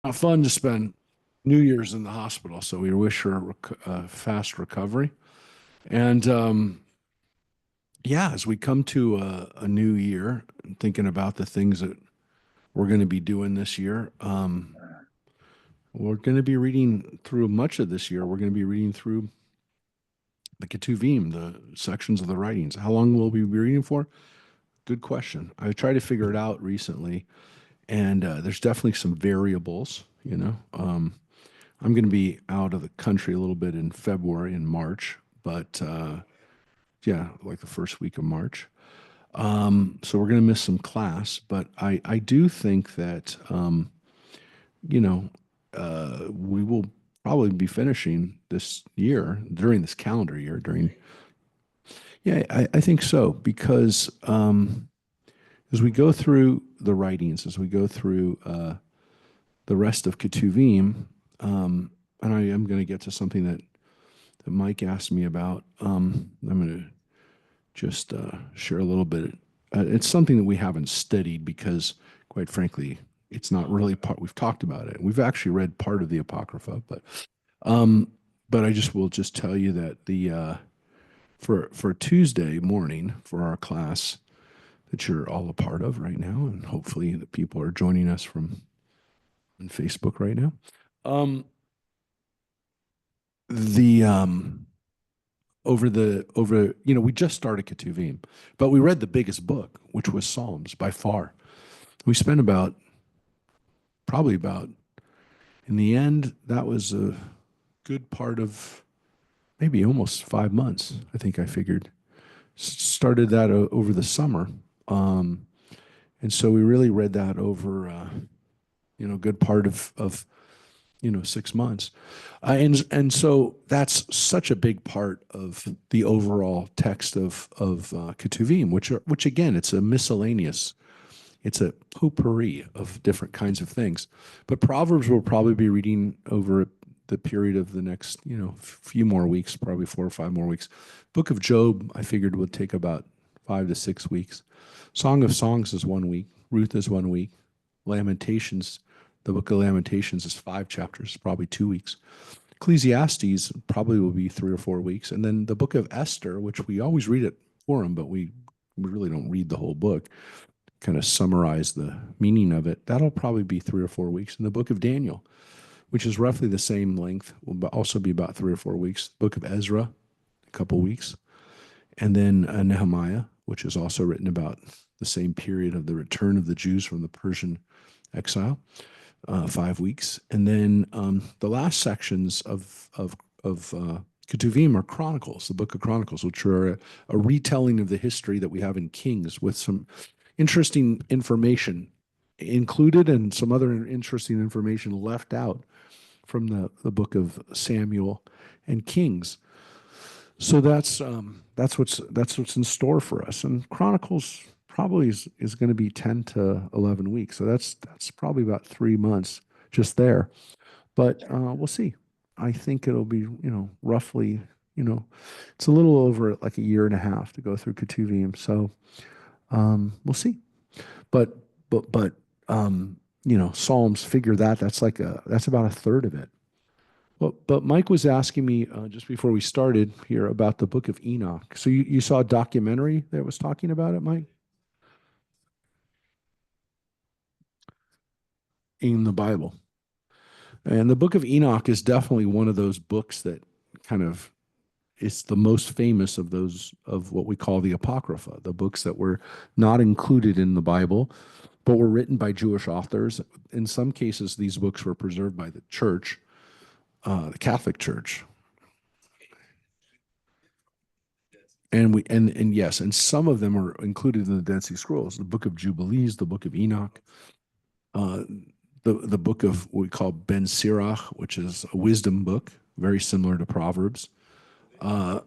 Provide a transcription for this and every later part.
Not fun to spend New Year's in the hospital, so we wish her a fast recovery. And yeah, as we come to a new year, thinking about the things that we're going to be doing this year, we're going to be reading through much of this year. We're going to be reading through the Ketuvim, the sections of the writings. How long will we be reading for? Good question. I tried to figure it out recently, and there's definitely some variables, I'm going to be out of the country a little bit in February and March, but yeah, like the first week of March. So we're going to miss some class, but I do think that, you know, we will probably be finishing this year during this calendar year yeah, I think so because as we go through the writings, as we go through the rest of Ketuvim, and I am going to get to something that Mike asked me about. I'm going to just share a little bit. It's something that we haven't studied because, quite frankly, it's not really part. We've talked about it. We've actually read part of the Apocrypha, um, but I just will just tell you that the for Tuesday morning for our class that you're all a part of right now, and hopefully the people are joining us from on Facebook right now. Um, the over we just started Ketuvim, but we read the biggest book, which was Psalms by far. We spent probably about in the end that was a good part of maybe almost 5 months. I think I figured started that over the summer, um, and so we really read that over a good part of 6 months. And so that's such a big part of the overall text of Ketuvim, which again, it's a miscellaneous, it's a potpourri of different kinds of things. But Proverbs will probably be reading over the period of the next, few more weeks, probably 4 or 5 more weeks. Book of Job, I figured would take about 5 to 6 weeks. Song of Songs is 1 week. Ruth is 1 week. Lamentations, the book of Lamentations is 5 chapters, probably 2 weeks. Ecclesiastes probably will be 3 or 4 weeks. And then the book of Esther, which we always read at Forum, but we really don't read the whole book, kind of summarize the meaning of it. That'll probably be 3 or 4 weeks. And the book of Daniel, which is roughly the same length, will also be about 3 or 4 weeks. Book of Ezra, a couple weeks. And then Nehemiah, which is also written about the same period of the return of the Jews from the Persian exile, 5 weeks. And then the last sections of Ketuvim are Chronicles, the book of Chronicles, which are a retelling of the history that we have in Kings with some interesting information included and some other interesting information left out from the book of Samuel and Kings. So that's what's in store for us. And Chronicles probably is going to be 10 to 11 weeks. So that's probably about 3 months just there. But we'll see. I think it'll be, roughly, it's a little over like a year and a half to go through Ketuvim. So we'll see. But Psalms, figure that's about a third of it. But Mike was asking me just before we started here about the book of Enoch. So you saw a documentary that was talking about it, Mike, in the Bible. And the book of Enoch is definitely one of those books that kind of it's the most famous of those of what we call the Apocrypha, the books that were not included in the Bible, but were written by Jewish authors. In some cases, these books were preserved by the church, the Catholic Church. And yes, and some of them are included in the Dead Sea Scrolls, the Book of Jubilees, the Book of Enoch, uh, the book of what we call Ben Sirach, which is a wisdom book, very similar to Proverbs. Uh,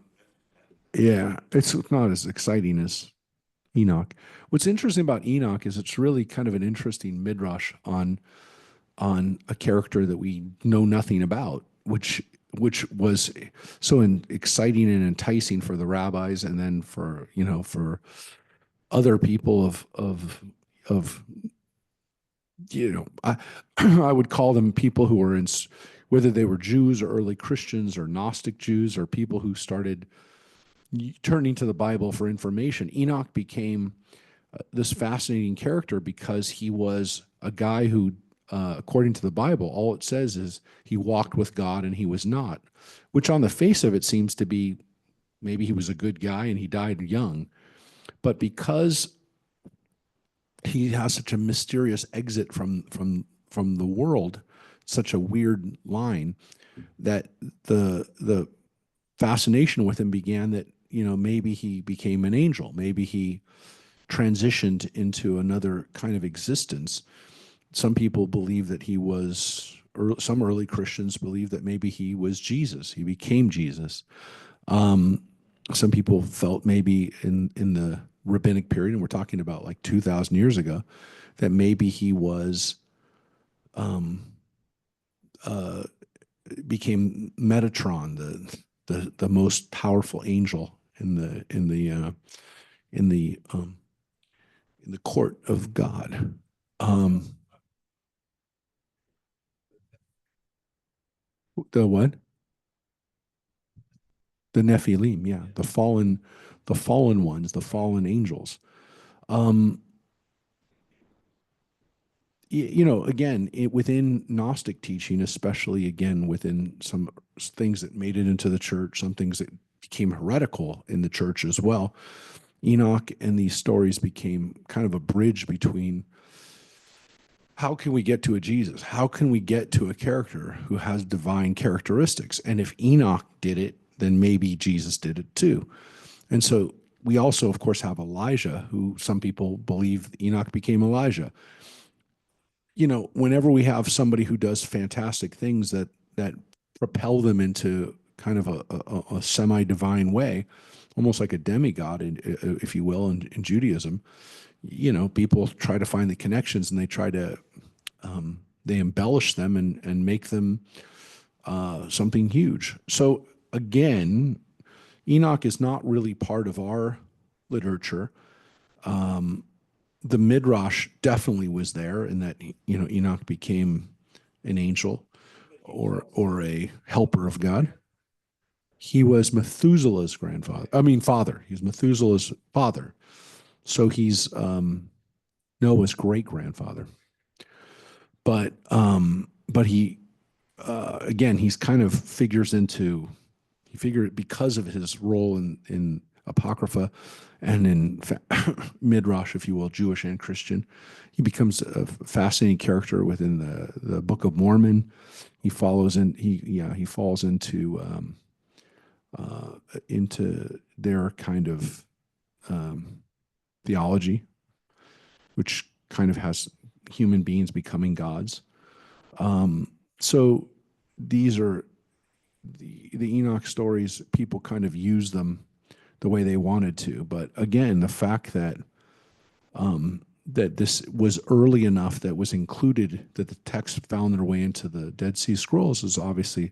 yeah, it's not as exciting as Enoch. What's interesting about Enoch is it's really kind of an interesting midrash on a character that we know nothing about, which was so exciting and enticing for the rabbis, and then for other people of I would call them people who were whether they were Jews or early Christians or Gnostic Jews or people who started turning to the Bible for information. Enoch became this fascinating character because he was a guy who, according to the Bible, all it says is he walked with God and he was not, which on the face of it seems to be maybe he was a good guy and he died young. But because he has such a mysterious exit from the world, such a weird line that the fascination with him began that maybe he became an angel, maybe he transitioned into another kind of existence. Some people believe that he was, or some early Christians believe that maybe he was Jesus. He became Jesus. Um, some people felt maybe in the rabbinic period, and we're talking about like 2,000 years ago, that maybe he was um, uh, became Metatron, the most powerful angel in the in the court of God. Um, the what? The Nephilim, yeah, the fallen ones, the fallen angels. Um, again, within Gnostic teaching, especially again within some things that made it into the church, some things that became heretical in the church as well. Enoch and these stories became kind of a bridge between how can we get to a Jesus? How can we get to a character who has divine characteristics? And if Enoch did it, then maybe Jesus did it too. And so we also, of course, have Elijah, who some people believe Enoch became Elijah. Whenever we have somebody who does fantastic things that propel them into kind of a semi-divine way, almost like a demigod, if you will, in Judaism, people try to find the connections and they try to they embellish them and make them something huge. So again, Enoch is not really part of our literature. The Midrash definitely was there in that Enoch became an angel or a helper of God. He was Methuselah's grandfather. I mean, father. He's Methuselah's father. So he's Noah's great grandfather. But he again he's kind of figures into he figured because of his role in Apocrypha and in Midrash, if you will, Jewish and Christian. He becomes a fascinating character within the Book of Mormon. He follows in he falls into their kind of um, theology, which kind of has human beings becoming gods. So these are the Enoch stories. People kind of use them the way they wanted to, but again, the fact that this was early enough that was included that the text found their way into the Dead Sea Scrolls is obviously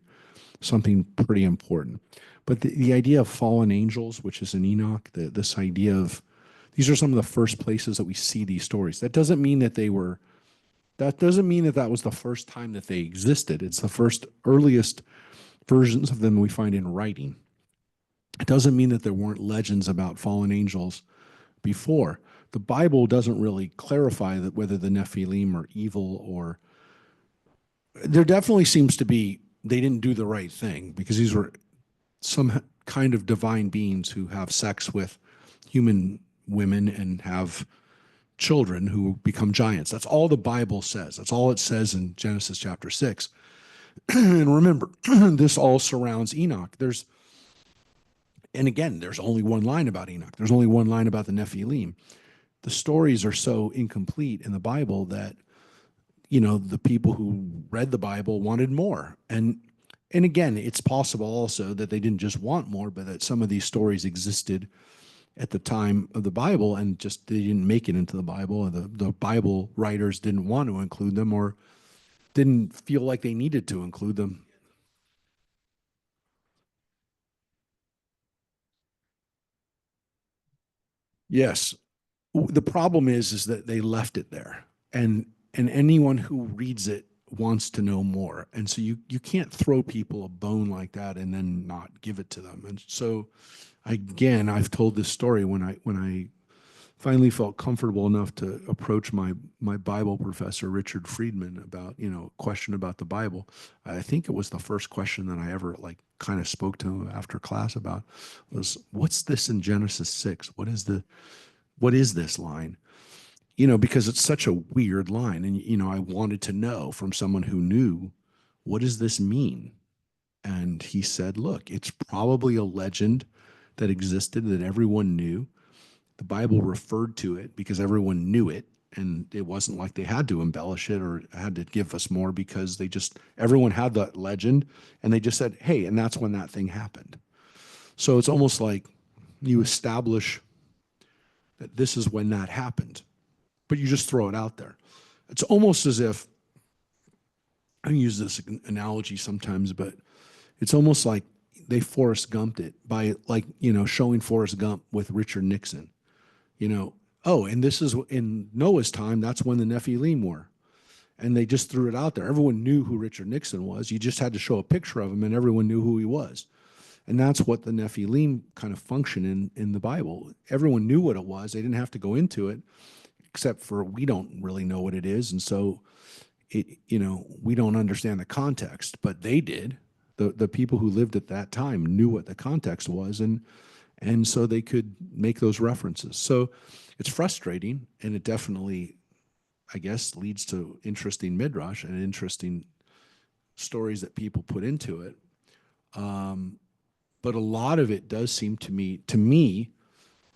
something pretty important. But the idea of fallen angels, which is in Enoch, this idea of these are some of the first places that we see these stories. That doesn't mean that they were. That doesn't mean that that was the first time that they existed. It's the first earliest versions of them we find in writing. It doesn't mean that there weren't legends about fallen angels before. The Bible doesn't really clarify that whether the Nephilim are evil or there definitely seems to be they didn't do the right thing because these were some kind of divine beings who have sex with human women and have children who become giants. That's all the Bible says. That's all it says in Genesis chapter 6. And remember, this all surrounds Enoch. And again, there's only one line about Enoch. There's only one line about the Nephilim. The stories are so incomplete in the Bible that the people who read the Bible wanted more. And again, it's possible also that they didn't just want more, but that some of these stories existed at the time of the Bible and just they didn't make it into the Bible. And the Bible writers didn't want to include them or didn't feel like they needed to include them. Yes. The problem is that they left it there. And and anyone who reads it wants to know more. And so you can't throw people a bone like that and then not give it to them. And so again, I've told this story when I finally felt comfortable enough to approach my Bible professor, Richard Friedman, about, a question about the Bible. I think it was the first question that I ever like kind of spoke to him after class about was, what's this in Genesis 6? What is this line? Because it's such a weird line. And, I wanted to know from someone who knew, what does this mean? And he said, look, it's probably a legend that existed that everyone knew. The Bible referred to it because everyone knew it. And it wasn't like they had to embellish it or had to give us more, because everyone had that legend and they just said, hey, and that's when that thing happened. So it's almost like you establish that this is when that happened, but you just throw it out there. It's almost as if, I use this analogy sometimes, but it's almost like they Forrest Gumped it by, like, showing Forrest Gump with Richard Nixon. Oh, and this is in Noah's time, that's when the Nephilim were. And they just threw it out there. Everyone knew who Richard Nixon was. You just had to show a picture of him and everyone knew who he was. And that's what the Nephilim kind of function in the Bible. Everyone knew what it was. They didn't have to go into it, except for we don't really know what it is. And so we don't understand the context, but they did. The people who lived at that time knew what the context was, and so they could make those references. So it's frustrating, and it definitely, I guess, leads to interesting midrash and interesting stories that people put into it. But a lot of it does seem to me,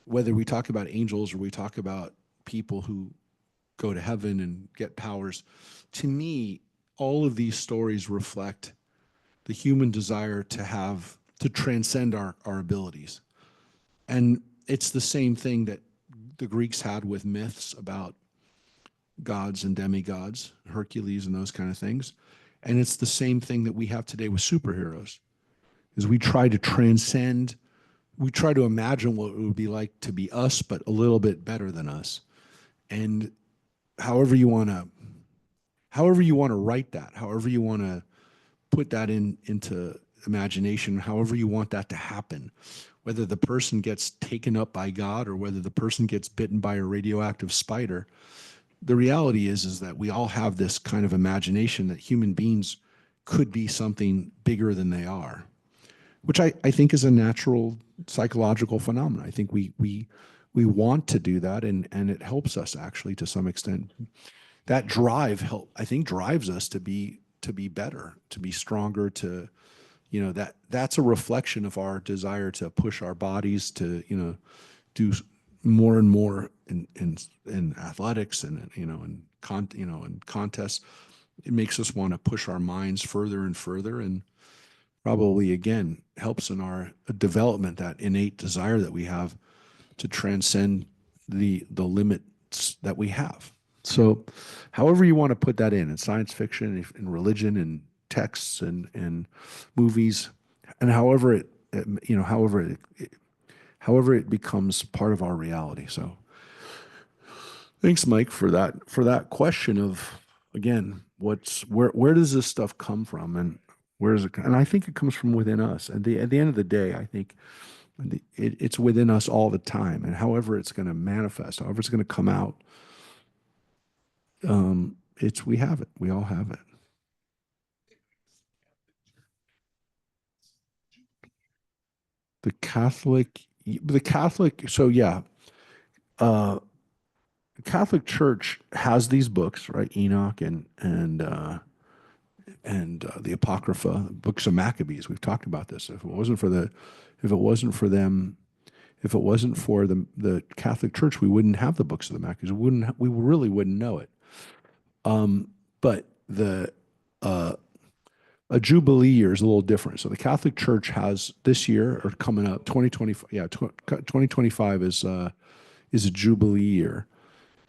whether we talk about angels or we talk about people who go to heaven and get powers, to me, all of these stories reflect the human desire to transcend our abilities. And it's the same thing that the Greeks had with myths about gods and demigods, Hercules and those kind of things. And it's the same thing that we have today with superheroes, is we try to transcend, we try to imagine what it would be like to be us, but a little bit better than us. And however you want to write that, however you want to put that into imagination, however you want that to happen, whether the person gets taken up by God or whether the person gets bitten by a radioactive spider, the reality is that we all have this kind of imagination that human beings could be something bigger than they are, which I think is a natural psychological phenomenon. I think we want to do that, and it helps us actually to some extent. That I think drives us to be better, to be stronger, to that's a reflection of our desire to push our bodies to do more and more in athletics and in contests. It makes us want to push our minds further and further, and probably again helps in our development, that innate desire that we have to transcend the limits that we have. So however you want to put that in science fiction, in religion, and texts and movies, and however it becomes part of our reality. So thanks, Mike, for that question of, again, where does this stuff come from, and where is it? And I think it comes from within us. And at the end of the day, I think it's within us all the time. And however it's going to manifest, however it's going to come out, we have it. We all have it. So yeah, uh, the Catholic Church has these books, right? Enoch and the Apocrypha, books of Maccabees. We've talked about this. If it wasn't for them, if it wasn't for the Catholic Church, we wouldn't have the books of the Maccabees. We really wouldn't know it. But uh, a Jubilee year is a little different. So the Catholic Church has this year, or coming up, 2025. Yeah, 2025 is a Jubilee year,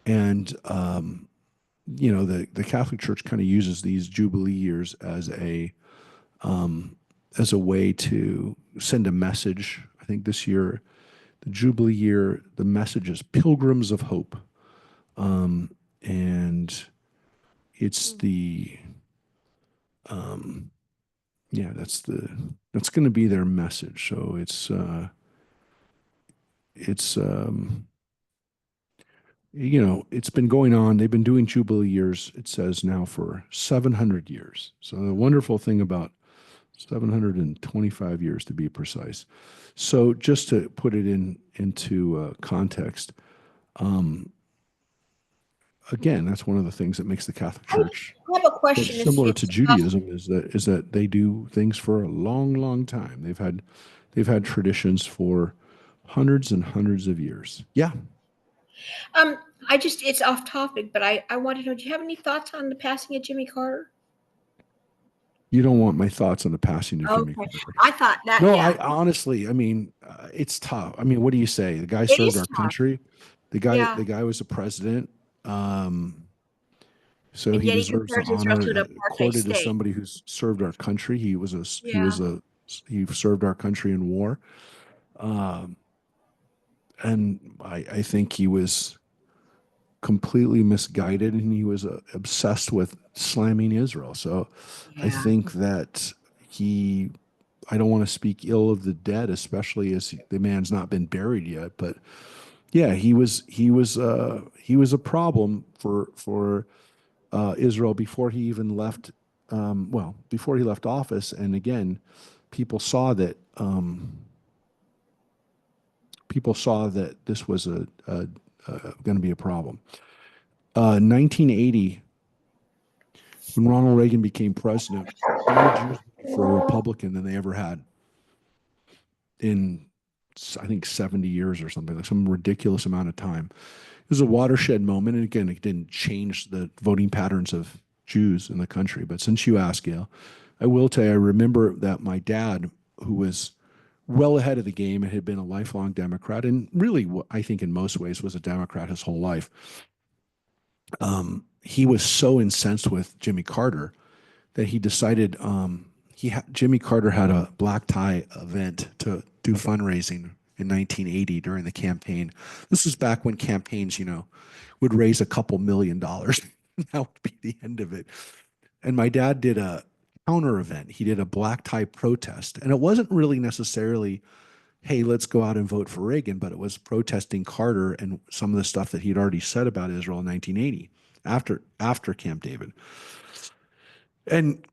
and the Catholic Church kind of uses these Jubilee years as a way to send a message. I think this year, the Jubilee year, the message is Pilgrims of Hope, and it's the um, yeah, that's going to be their message. So it's it's been going on. They've been doing Jubilee years, it says now, for 700 years. So the wonderful thing about 725 years to be precise. So just to put it into context, um, again, that's one of the things that makes the Catholic I Church have a so question. similar to It's Judaism is that they do things for a long, long time. They've had traditions for hundreds and hundreds of years. Yeah. um I just it's off topic, but I want to know, do you have any thoughts on the passing of Jimmy Carter? You don't want my thoughts on the passing of Jimmy Okay. Carter. I thought that, No, yeah. I honestly, I mean, it's tough. I mean, what do you say? The guy It served is our tough. country. The guy, Yeah. the guy was a president. Um, so And he yet he deserves the compares Israel honor to an apartheid accorded to state. somebody who's served our country. Yeah. He served our country in war. Um, and I think he was completely misguided and he was obsessed with slamming Israel. So I Yeah. think that he, I don't want to speak ill of the dead, especially as the man's not been buried yet. But yeah, he was a problem for Israel before he even left. Well, before he left office, and again, people saw that this was going to be a problem. 1980, when Ronald Reagan became president, more Jews voted for a Republican than they ever had in, I think, 70 years or something, like some ridiculous amount of time. It was a watershed moment. And again, it didn't change the voting patterns of Jews in the country. But since you asked, Gail, I will tell you, I remember that my dad, who was well ahead of the game and had been a lifelong Democrat, and really, I think in most ways was a Democrat his whole life, he was so incensed with Jimmy Carter that he decided Jimmy Carter had a black tie event to do fundraising in 1980 during the campaign. This was back when campaigns, would raise a couple $1 million. That would be the end of it. And my dad did a counter event. He did a black tie protest, and it wasn't really necessarily, "Hey, let's go out and vote for Reagan," but it was protesting Carter and some of the stuff that he'd already said about Israel in 1980 after Camp David. And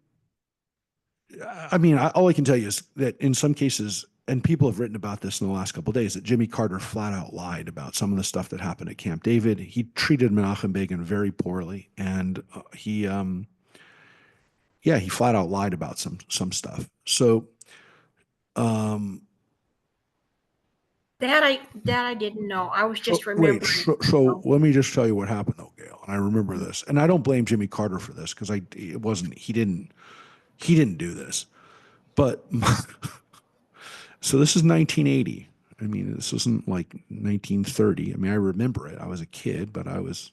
I mean, all I can tell you is that in some cases, and people have written about this in the last couple of days, that Jimmy Carter flat out lied about some of the stuff that happened at Camp David. He treated Menachem Begin very poorly, and he flat out lied about some stuff. So, um, That I didn't know. I was so just wait, remembering. so let me just tell you what happened though, Gail. And I remember this, and I don't blame Jimmy Carter for this because it wasn't he didn't do this, but so this is 1980. I mean, this isn't like 1930. I mean, I remember it. I was a kid, but I was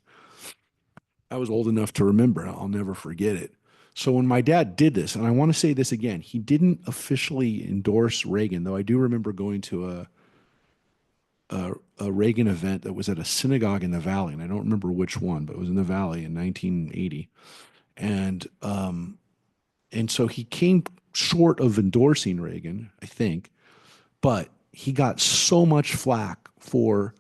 old enough to remember it. I'll never forget it. So when my dad did this, and I want to say this again, he didn't officially endorse Reagan, though I do remember going to a Reagan event that was at a synagogue in the Valley, and I don't remember which one, but it was in the Valley in 1980. And so he came short of endorsing Reagan, I think, but he got so much flack for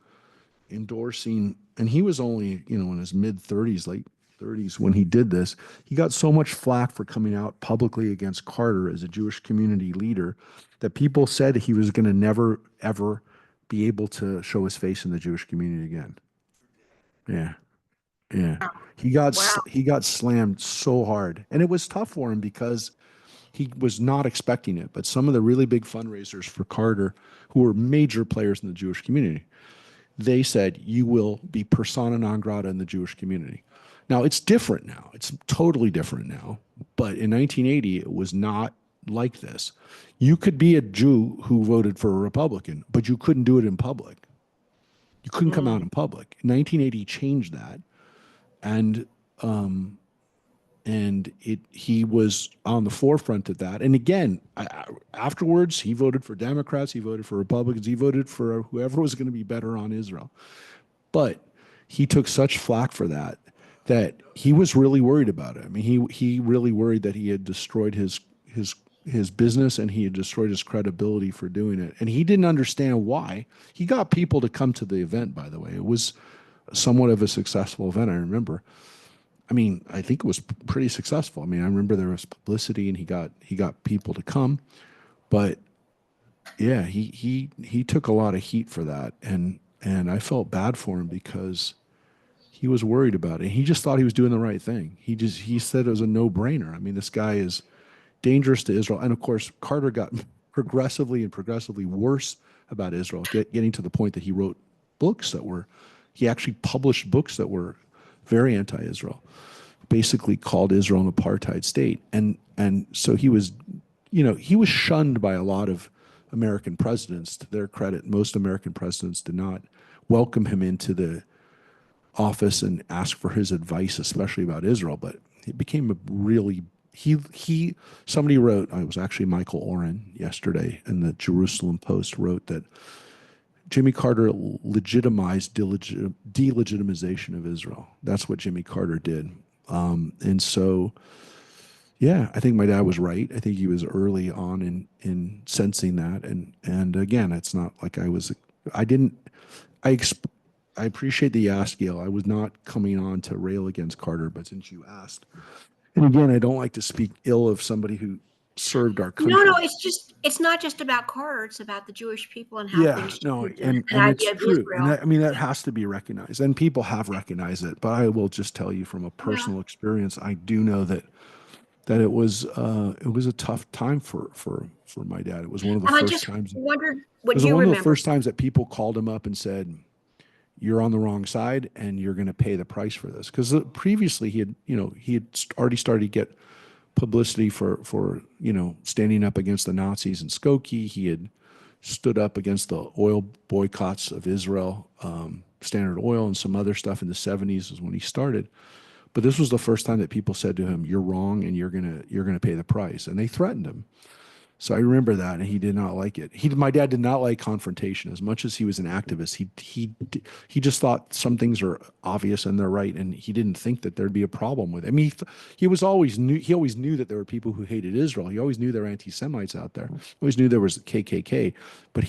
endorsing, and he was only, in his mid 30s, late 30s when he did this. He got so much flack for coming out publicly against Carter as a Jewish community leader that people said he was going to never, ever be able to show his face in the Jewish community again. Yeah. Yeah. Wow. He got slammed so hard. And it was tough for him because he was not expecting it. But some of the really big fundraisers for Carter, who were major players in the Jewish community, they said, "You will be persona non grata in the Jewish community." Now, it's different now. It's totally different now. But in 1980, it was not like this. You could be a Jew who voted for a Republican, but you couldn't do it in public. You couldn't come out Mm. in public. 1980 changed that. And he was on the forefront of that. And again, afterwards, he voted for Democrats, he voted for Republicans, he voted for whoever was going to be better on Israel. But he took such flack for that that he was really worried about it. I mean, he really worried that he had destroyed his business and he had destroyed his credibility for doing it. And he didn't understand why. He got people to come to the event, by the way. It was somewhat of a successful event, I remember. I mean, I think it was pretty successful. I mean, I remember there was publicity and he got people to come, but yeah, he took a lot of heat for that, and I felt bad for him because he was worried about it. He just thought he was doing the right thing. He said it was a no-brainer. I mean, this guy is dangerous to Israel, and of course, Carter got progressively worse about Israel, getting to the point that he wrote books that were he actually published books that were very anti-Israel, basically called Israel an apartheid state, and so he was shunned by a lot of American presidents. To their credit, most American presidents did not welcome him into the office and ask for his advice, especially about Israel. But it became a really he somebody wrote, I was actually Michael Oren yesterday in the Jerusalem Post wrote that Jimmy Carter legitimized delegitimization of Israel. That's what Jimmy Carter did. And so, yeah, I think my dad was right. I think he was early on in sensing that. And again, it's not like I didn't, I, exp, I appreciate that you asked, Gail. I was not coming on to rail against Carter, but since you asked, and again, I don't like to speak ill of somebody who served our country. No, it's not just about Carter. It's about the Jewish people and how Yeah, things no, changed and the and it's idea of true, and Israel. I mean that has to be recognized, and people have recognized it. But I will just tell you from a Yeah. personal experience, I do know that it was a tough time for my dad. It was one of the And I first just times. It wondered what was you one of the remember. first times that people called him up and said, "You're on the wrong side, and you're going to pay the price for this." Because previously he had already started to get publicity for standing up against the Nazis in Skokie. He had stood up against the oil boycotts of Israel, Standard Oil, and some other stuff in the 70s is when he started. But this was the first time that people said to him, "You're wrong, and you're gonna pay the price," and they threatened him. So I remember that, and he did not like it. My dad did not like confrontation as much as he was an activist. He just thought some things are obvious and they're right, and he didn't think that there'd be a problem with it. I mean, he always knew that there were people who hated Israel. He always knew there were anti-Semites out there. He always knew there was the KKK, but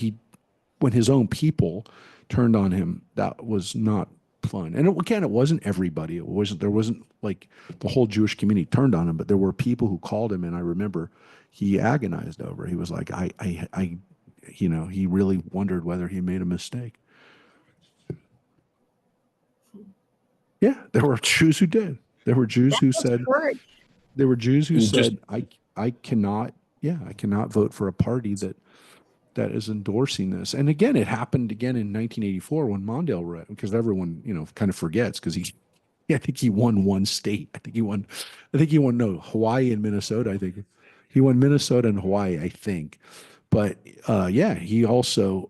when his own people turned on him, that was not fun. And again, it wasn't everybody. There wasn't like the whole Jewish community turned on him, but there were people who called him, and I remember he agonized over. He was like, he really wondered whether he made a mistake. Yeah, there were Jews who did. There were Jews That who was said, courage. there were Jews who And just said, I cannot, yeah, I cannot vote for a party that is endorsing this. And again, it happened again in 1984 when Mondale ran, because everyone, kind of forgets because I think he won one state. I think he won, no, Hawaii and Minnesota. I think he won Minnesota and Hawaii, I think. But yeah, he also,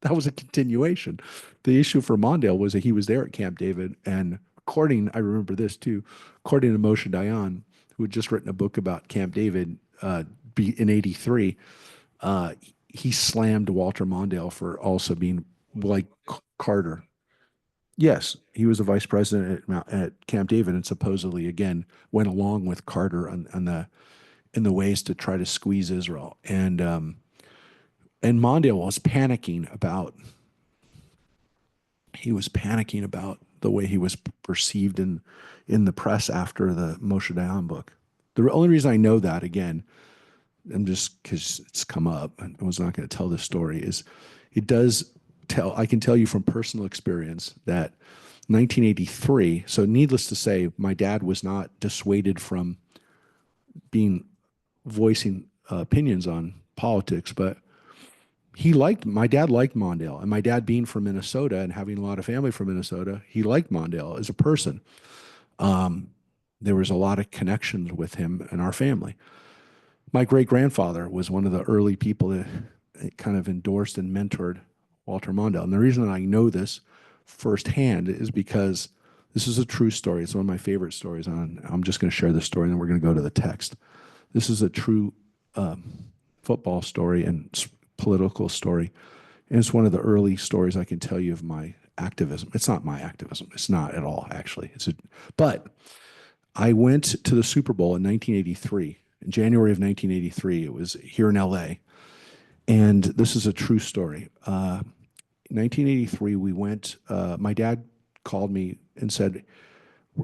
that was a continuation. The issue for Mondale was that he was there at Camp David. And I remember this too, according to Moshe Dayan, who had just written a book about Camp David in 83, he slammed Walter Mondale for also being like Carter. Yes, he was the vice president at Camp David, and supposedly again went along with Carter on the in the ways to try to squeeze Israel. And Mondale was panicking about the way he was perceived in the press after the Moshe Dayan book. The only reason I know that, again, I'm just because it's come up, and I was not going to tell this story, is it does I can tell you from personal experience that 1983, so needless to say, my dad was not dissuaded from voicing opinions on politics, but my dad liked Mondale, and my dad being from Minnesota and having a lot of family from Minnesota, he liked Mondale as a person. There was a lot of connections with him and our family. My great grandfather was one of the early people that kind of endorsed and mentored Walter Mondale. And the reason I know this firsthand is because this is a true story. It's one of my favorite stories. I'm just going to share this story, and then we're going to go to the text. This is a true football story and political story. And it's one of the early stories I can tell you of my activism. It's not my activism. It's not at all, actually. But I went to the Super Bowl in 1983, in January of 1983. It was here in LA. And this is a true story. 1983, we went, my dad called me and said,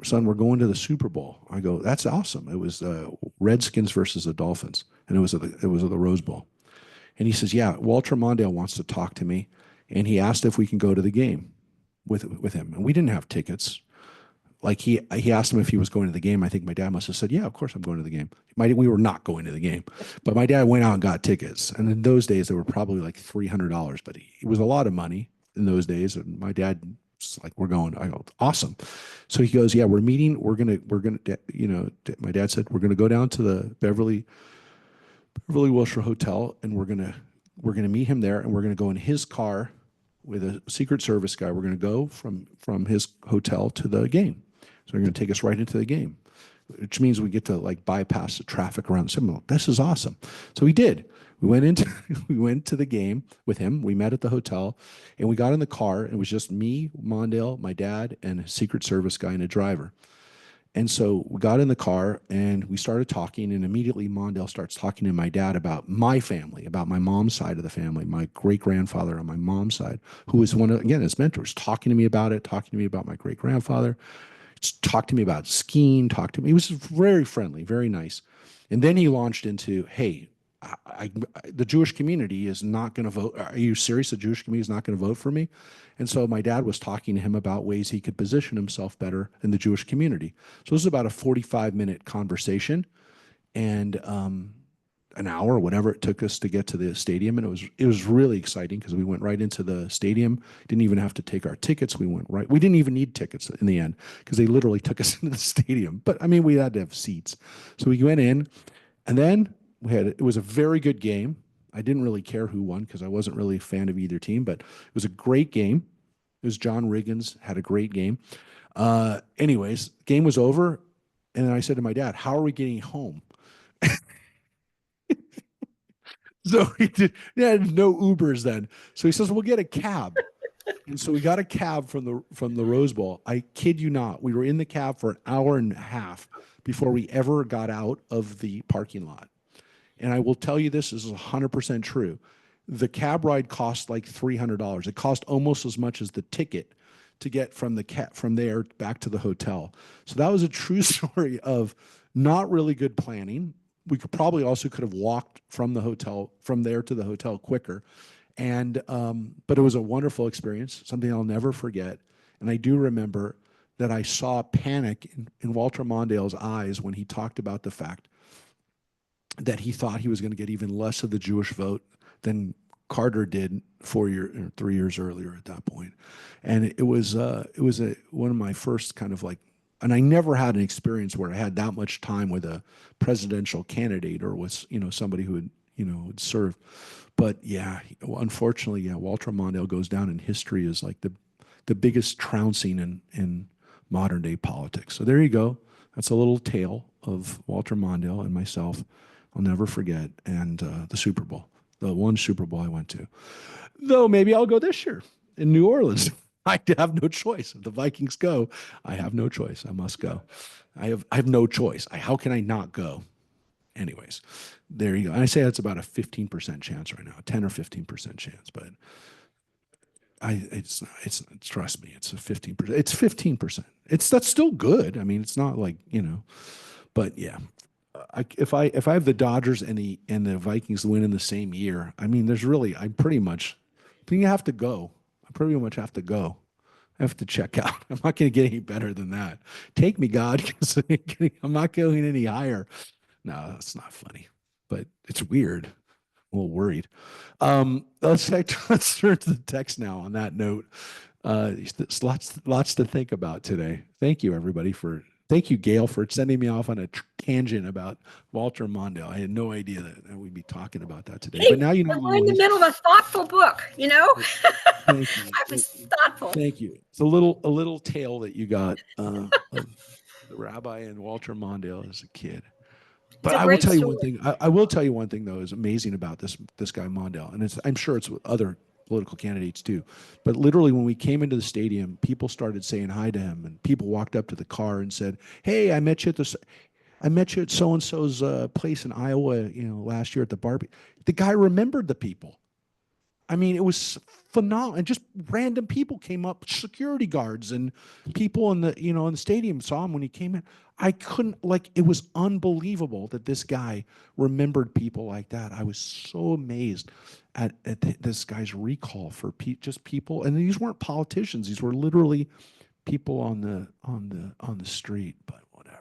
son, we're going to the Super Bowl. I go, that's awesome. It was Redskins versus the Dolphins, and it was at the Rose Bowl. And he says, yeah, Walter Mondale wants to talk to me, and he asked if we can go to the game with him. And we didn't have tickets. Like he asked him if he was going to the game. I think my dad must have said, yeah, of course I'm going to the game. We were not going to the game, but my dad went out and got tickets. And in those days, they were probably like $300, but it was a lot of money in those days. And my dad was like, we're going. I go, awesome. So he goes, yeah, we're meeting. We're gonna, my dad said, we're gonna go down to the Beverly Wilshire Hotel, and we're gonna meet him there, and we're gonna go in his car with a Secret Service guy. We're gonna go from his hotel to the game. So they're gonna take us right into the game, which means we get to like bypass the traffic around the Seminole. This is awesome. So we did. We went to the game with him. We met at the hotel, and we got in the car. It was just me, Mondale, my dad, and a Secret Service guy and a driver. And so we got in the car and we started talking, and immediately Mondale starts talking to my dad about my family, about my mom's side of the family, my great-grandfather on my mom's side, who was one of, again, his mentors, talking to me about it, talking to me about my great-grandfather, talked to me about skiing, talked to me. He was very friendly, very nice. And then he launched into, hey, the Jewish community is not going to vote. Are you serious? The Jewish community is not going to vote for me? And so my dad was talking to him about ways he could position himself better in the Jewish community. So this was about a 45-minute conversation, and an hour, whatever it took us to get to the stadium. And it was really exciting because we went right into the stadium. Didn't even have to take our tickets. We didn't even need tickets in the end because they literally took us into the stadium. But I mean, we had to have seats. So we went in, and then it was a very good game. I didn't really care who won because I wasn't really a fan of either team, but it was a great game. It was John Riggins, had a great game. Anyways, game was over, and then I said to my dad, how are we getting home? So he had no Ubers then. So he says, we'll get a cab. And so we got a cab from the Rose Bowl. I kid you not. We were in the cab for an hour and a half before we ever got out of the parking lot. And I will tell you this is 100% true. The cab ride cost like $300. It cost almost as much as the ticket to get from there back to the hotel. So that was a true story of not really good planning. We could have walked from there to the hotel quicker. And but it was a wonderful experience, something I'll never forget. And I do remember that I saw panic in Walter Mondale's eyes when he talked about the fact that he thought he was going to get even less of the Jewish vote than Carter did 3 years earlier at that point. And it was one of my first kind of like, and I never had an experience where I had that much time with a presidential candidate or was, somebody who had served. But yeah, unfortunately, yeah, Walter Mondale goes down in history as like the biggest trouncing in modern day politics. So there you go. That's a little tale of Walter Mondale and myself. I'll never forget. And the Super Bowl, the one Super Bowl I went to. Though maybe I'll go this year in New Orleans. I have no choice. If the Vikings go, I have no choice. I must go. I have no choice. How can I not go? Anyways, there you go. And I say that's about a 15% chance right now, 10 or 15% chance. But it's trust me, it's a 15%. It's 15%. That's still good. I mean, it's not like, but yeah. If I have the Dodgers and the Vikings win in the same year, I mean, I think you have to go. I pretty much have to go. I have to check out. I'm not going to get any better than that. Take me, God, because I'm not going any higher. No, that's not funny, but it's weird. I'm a little worried. Let's turn to the text now. On that note, lots to think about today. Thank you, everybody, Thank you, Gail, for sending me off on a tangent about Walter Mondale. I had no idea that we'd be talking about that today. Hey, but now you know. We're in the middle of a thoughtful book, Thank you. I was thoughtful. Thank you. It's a little tale that you got of the rabbi and Walter Mondale as a kid. But I will tell you one thing. I will tell you one thing though is amazing about this guy Mondale, and I'm sure it's with other political candidates too. But literally, when we came into the stadium, people started saying hi to him, and people walked up to the car and said, "Hey, I met you at so and so's place in Iowa, last year at the barbie." The guy remembered the people. I mean, it was phenomenal. And just random people came up, security guards and people in the stadium saw him when he came in. I couldn't, like, it was unbelievable that this guy remembered people like that. I was so amazed at this guy's recall for just people. And these weren't politicians. These were literally people on the street, but whatever.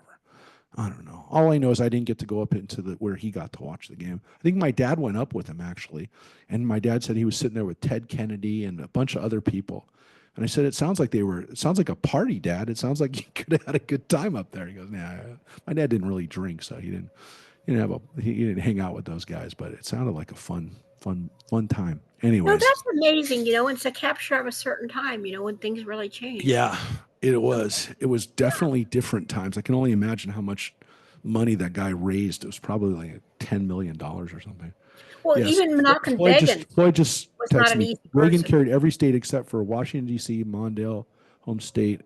I don't know. All I know is I didn't get to go up into where he got to watch the game. I think my dad went up with him actually, and my dad said he was sitting there with Ted Kennedy and a bunch of other people. And I said, It sounds like a party, Dad. It sounds like you could have had a good time up there." He goes, "Nah." My dad didn't really drink, so he didn't hang out with those guys, but it sounded like a fun time. No, Anyways, that's amazing. It's a capture of a certain time. When things really change. yeah, it was. It was definitely different times. I can only imagine how much money that guy raised. It was probably like $10 million or something. Well, Yes. even Menachem Begin Floyd just was not texted an me. easy Reagan person. carried every state except for Washington, D.C., Mondale, home state,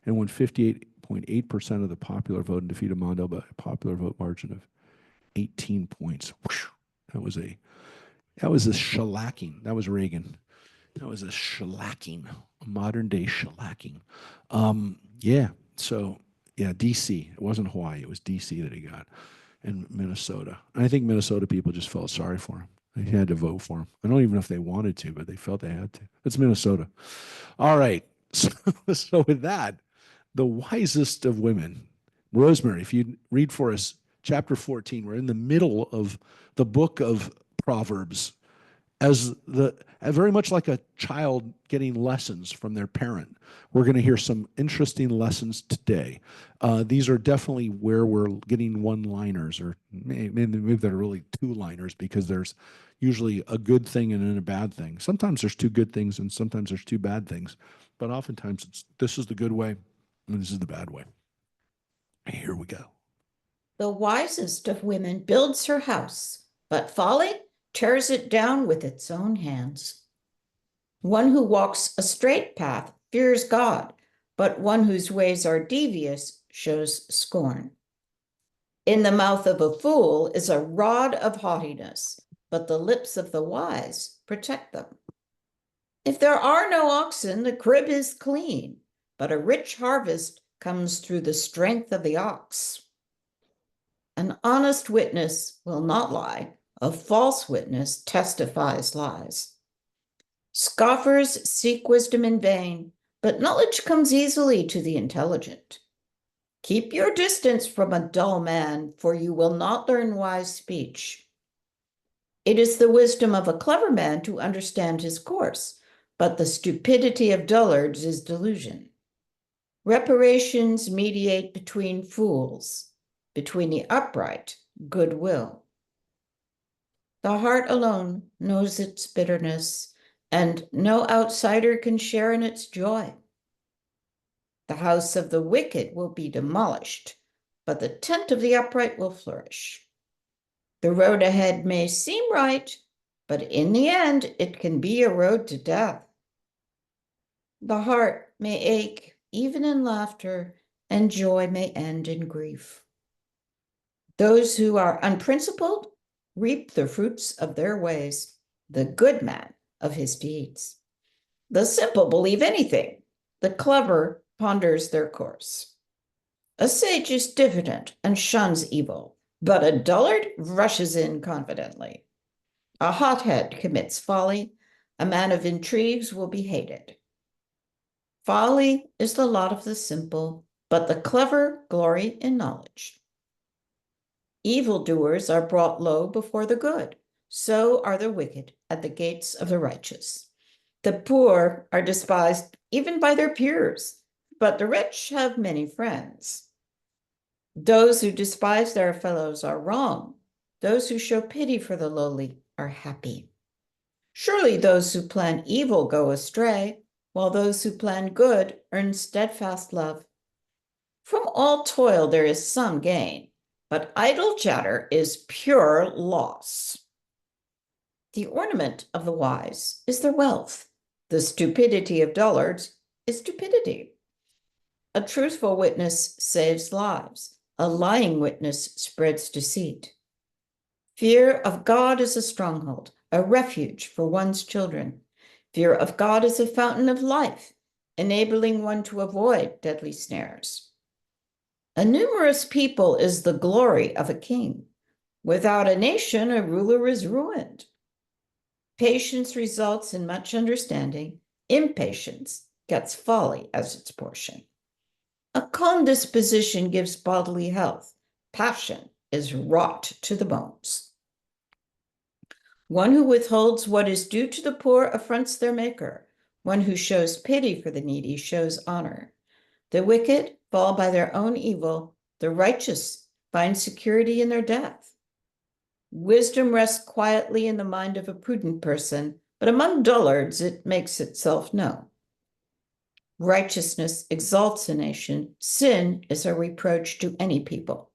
and won 58.8% of the popular vote and defeated Mondale by a popular vote margin of 18 points. Whew. That was a shellacking. That was Reagan. That was a shellacking, a modern day shellacking. Yeah. So yeah, DC. It wasn't Hawaii. It was DC that he got, and Minnesota. And I think Minnesota people just felt sorry for him. They had to vote for him. I don't even know if they wanted to, but they felt they had to. It's Minnesota. All right. So with that, the wisest of women, Rosemary, if you read for us chapter 14, we're in the middle of the book of Proverbs as very much like a child getting lessons from their parent. We're going to hear some interesting lessons today. These are definitely where we're getting one-liners, or maybe they're really two-liners, because there's usually a good thing and then a bad thing. Sometimes there's two good things and sometimes there's two bad things, but oftentimes this is the good way and this is the bad way. Here we go. The wisest of women builds her house, but folly tears it down with its own hands. One who walks a straight path fears God, but one whose ways are devious shows scorn. In the mouth of a fool is a rod of haughtiness, but the lips of the wise protect them. If there are no oxen, the crib is clean, but a rich harvest comes through the strength of the ox. An honest witness will not lie. A false witness testifies lies. Scoffers seek wisdom in vain, but knowledge comes easily to the intelligent. Keep your distance from a dull man, for you will not learn wise speech. It is the wisdom of a clever man to understand his course, but the stupidity of dullards is delusion. Reparations mediate between fools, between the upright, goodwill. The heart alone knows its bitterness, and no outsider can share in its joy. The house of the wicked will be demolished, but the tent of the upright will flourish. The road ahead may seem right, but in the end, it can be a road to death. The heart may ache even in laughter, and joy may end in grief. Those who are unprincipled reap the fruits of their ways, the good man of his deeds. The simple believe anything, the clever ponders their course. A sage is diffident and shuns evil, but a dullard rushes in confidently. A hothead commits folly, a man of intrigues will be hated. Folly is the lot of the simple, but the clever glory in knowledge. Evildoers are brought low before the good, so are the wicked at the gates of the righteous. The poor are despised even by their peers, but the rich have many friends. Those who despise their fellows are wrong. Those who show pity for the lowly are happy. Surely those who plan evil go astray, while those who plan good earn steadfast love. From all toil there is some gain, but idle chatter is pure loss. The ornament of the wise is their wealth. The stupidity of dullards is stupidity. A truthful witness saves lives. A lying witness spreads deceit. Fear of God is a stronghold, a refuge for one's children. Fear of God is a fountain of life, enabling one to avoid deadly snares. A numerous people is the glory of a king. Without a nation, a ruler is ruined. Patience results in much understanding. Impatience gets folly as its portion. A calm disposition gives bodily health. Passion is wrought to the bones. One who withholds what is due to the poor affronts their maker. One who shows pity for the needy shows honor. The wicked fall by their own evil. The righteous find security in their death. Wisdom rests quietly in the mind of a prudent person, but among dullards it makes itself known. Righteousness exalts a nation. Sin is a reproach to any people.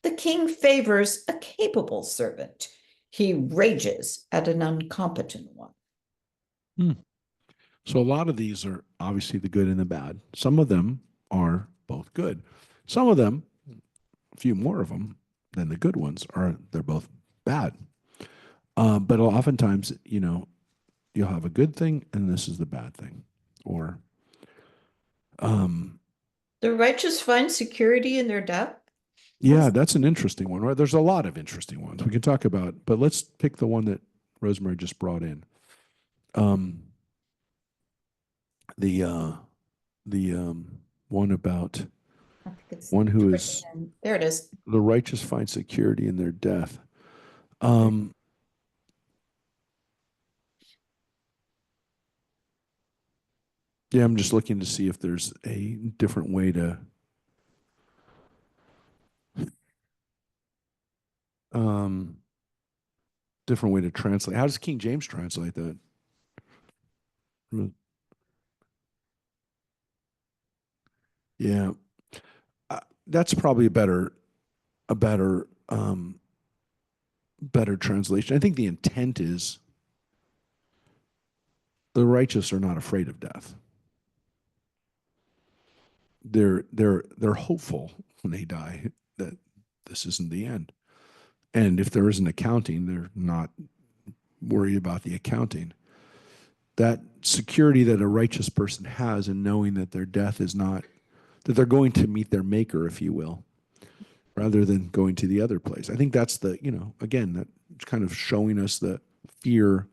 The king favors a capable servant. He rages at an incompetent one. So a lot of these are obviously the good and the bad. Some of them are both good. Some of them, a few more of them than the good ones, they're both bad. But oftentimes, you'll have a good thing and this is the bad thing. Or the righteous find security in their death. Yeah, that's an interesting one, right? There's a lot of interesting ones we can talk about, but let's pick the one that Rosemary just brought in. The one about I think it's one who is there. It is. The righteous find security in their death. Yeah, I'm just looking to see if there's a different way to translate. How does King James translate that? Yeah, that's probably a better translation. I think the intent is the righteous are not afraid of death. They're hopeful when they die that this isn't the end. And if there is an accounting, they're not worried about the accounting. That security that a righteous person has in knowing that their death is not, that they're going to meet their maker, if you will, rather than going to the other place. I think that's the, again, that's kind of showing us the fear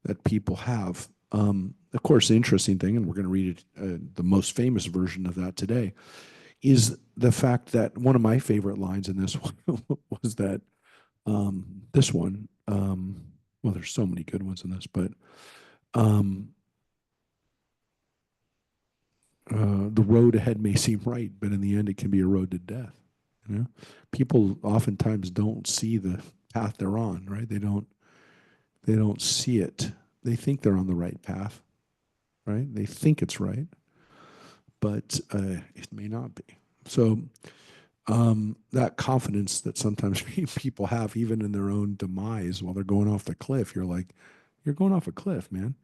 that people have. Of course, the interesting thing, and we're going to read it, the most famous version of that today, is the fact that one of my favorite lines in this one was that this one, well, there's so many good ones in this, but the road ahead may seem right, but in the end, it can be a road to death. People oftentimes don't see the path they're on, right? They don't see it. They think they're on the right path, right? They think it's right, but it may not be. So that confidence that sometimes people have, even in their own demise while they're going off the cliff, you're like, you're going off a cliff, man.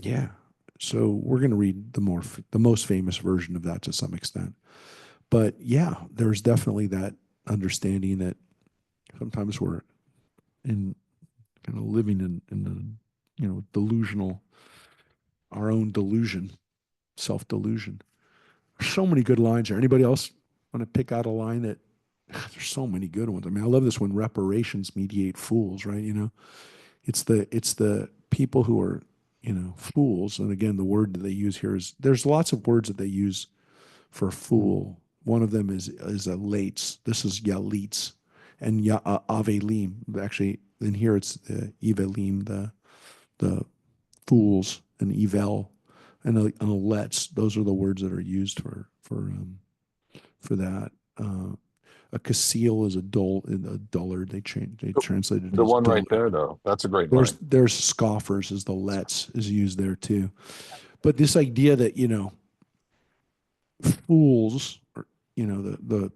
Yeah. So we're going to read the most famous version of that to some extent. But yeah, there's definitely that understanding that sometimes we're in kind of living in the delusional, our own delusion, self-delusion. There's so many good lines there. Anybody else want to pick out a line that there's so many good ones. I mean, I love this one, reparations mediate fools, right? It's the people who are, fools. And again, the word that they use here is, there's lots of words that they use for fool. One of them is a lates. This is yalitz and avelim. Actually, in here it's evelim, the fools, and evel and a let's. Those are the words that are used for that. A Casil is a dullard. They translated The as one right dullard. there, though, that's a great line. There's scoffers is the let's is used there too. But this idea that, fools, or, the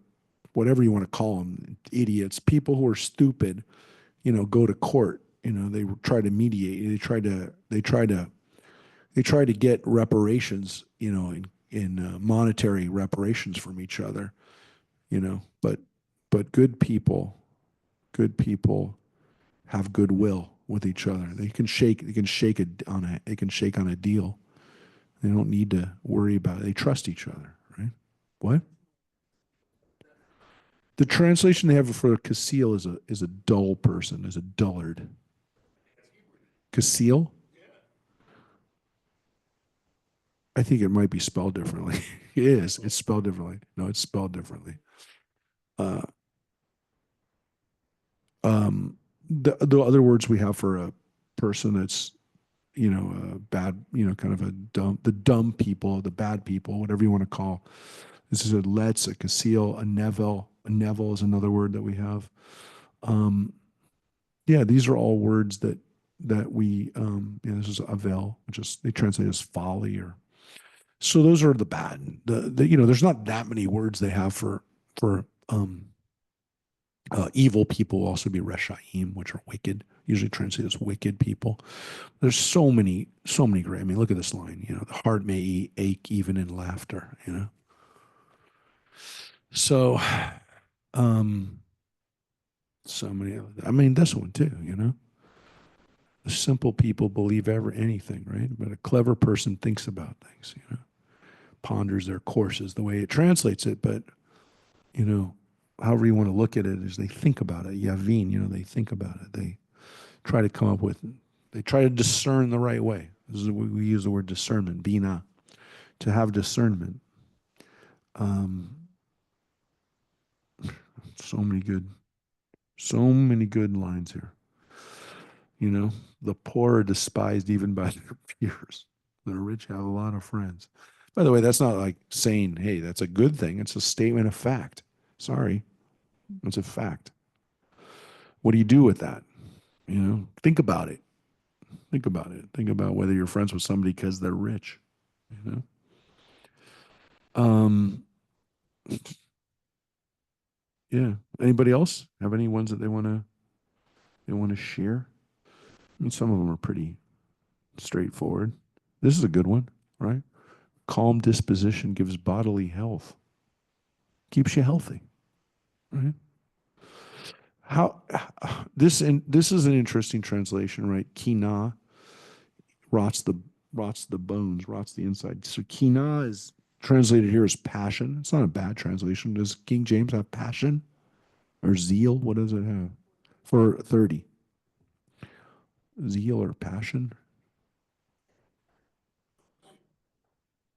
whatever you want to call them, idiots, people who are stupid, go to court they try to mediate. They try to get reparations, in monetary reparations from each other, but good people have goodwill with each other. They can shake on a deal. They don't need to worry about it. They trust each other, right? What? The translation they have for Casil is a dull person, is a dullard. Casil? I think it might be spelled differently. It is. It's spelled differently. No, it's spelled differently. Uh, the other words we have for a person that's a bad, kind of the dumb people, the bad people, whatever you want to call. This is a let's, a Casil, a Neville. A Neville is another word that we have. Yeah, these are all words that we. This is avel, which is they translate as folly or. So those are the bad. There's not that many words they have for evil people. Will also be reshaim, which are wicked. Usually translated as wicked people. There's so many great. I mean, look at this line. The heart may ache even in laughter. So, so many. I mean, this one too. The simple people believe anything, right? But a clever person thinks about things. Ponders their courses, the way it translates it. But however you want to look at it, is they think about it. Yavin, they think about it. They try to come up with. They try to discern the right way. We use the word discernment, bina, to have discernment. So many good lines here. The poor are despised even by their peers. The rich have a lot of friends. By the way, that's not like saying, hey, that's a good thing. It's a statement of fact. Sorry. It's a fact. What do you do with that? Think about it. Think about it. Think about whether you're friends with somebody because they're rich. Yeah. Anybody else have any ones that they want to share? I mean, some of them are pretty straightforward. This is a good one, right? Calm disposition gives bodily health, keeps you healthy, right? This is an interesting translation, right? Kina rots the bones, rots the inside. So kina is translated here as passion. It's not a bad translation. Does King James have passion or zeal? What does it have for 30? Zeal or passion?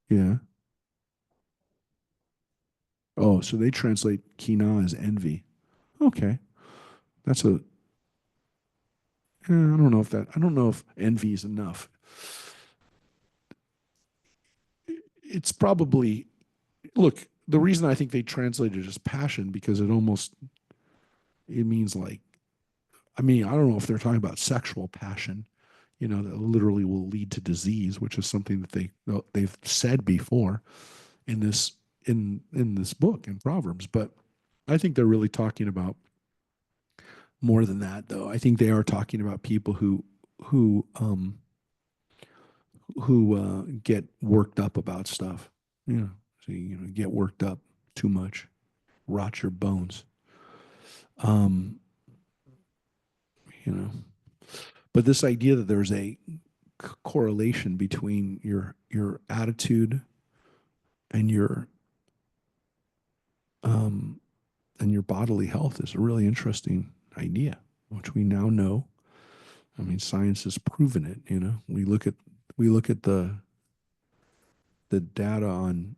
Yeah. Oh, so they translate kina as envy. Okay. That's a. I don't know if envy is enough. It's probably, look, the reason I think they translated it as passion because it means like, I mean, I don't know if they're talking about sexual passion, that literally will lead to disease, which is something that they've said before in this book in Proverbs. But I think they're really talking about more than that, though. I think they are talking about people who get worked up about stuff. So get worked up too much, rot your bones. You know, but this idea that there's a correlation between your attitude and your bodily health is a really interesting idea, which we now know. I mean, science has proven it. We look at the data on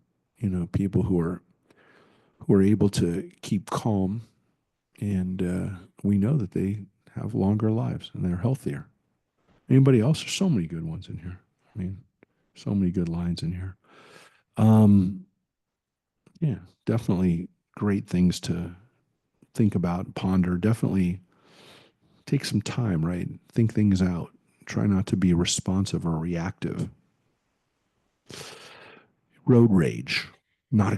people who are able to keep calm, and we know that they have longer lives and they're healthier. Anybody else? There's so many good ones in here. I mean, so many good lines in here. Yeah, definitely great things to think about, ponder. Definitely take some time, right? Think things out. Try not to be responsive or reactive. Road rage is not a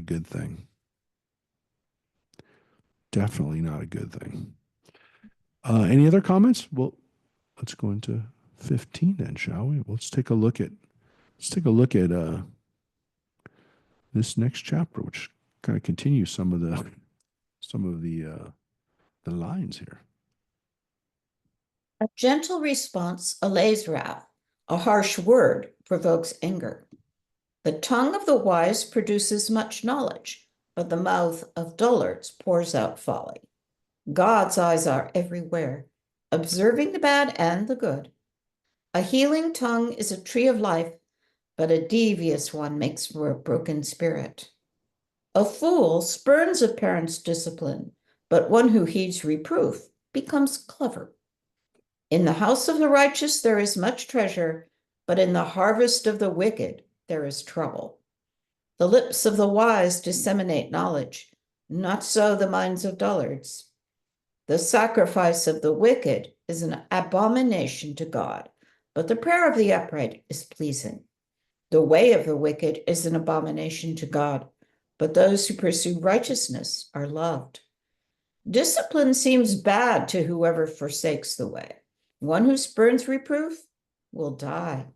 good thing. Definitely not a good thing. Any other comments? Well, let's go into 15 then, shall we? Let's take a look at this next chapter, which kind of continues some of the lines here. A gentle response allays wrath. A harsh word provokes anger. The tongue of the wise produces much knowledge, but the mouth of dullards pours out folly. God's eyes are everywhere, observing the bad and the good. A healing tongue is a tree of life, but a devious one makes for a broken spirit. A fool spurns a parent's discipline, but one who heeds reproof becomes clever. In the house of the righteous there is much treasure, but in the harvest of the wicked there is trouble. The lips of the wise disseminate knowledge, not so the minds of dullards. The sacrifice of the wicked is an abomination to God, but the prayer of the upright is pleasing. The way of the wicked is an abomination to God, but those who pursue righteousness are loved. Discipline seems bad to whoever forsakes the way. One who spurns reproof will die.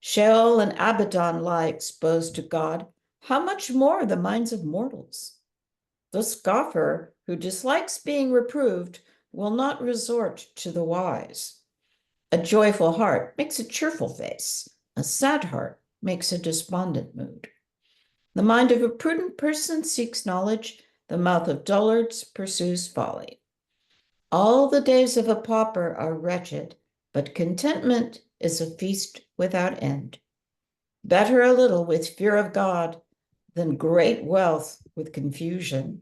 Sheol and Abaddon lie exposed to God. How much more the minds of mortals? The scoffer who dislikes being reproved will not resort to the wise. A joyful heart makes a cheerful face. A sad heart makes a despondent mood. The mind of a prudent person seeks knowledge. The mouth of dullards pursues folly. All the days of a pauper are wretched, but contentment is a feast without end. Better a little with fear of God than great wealth with confusion.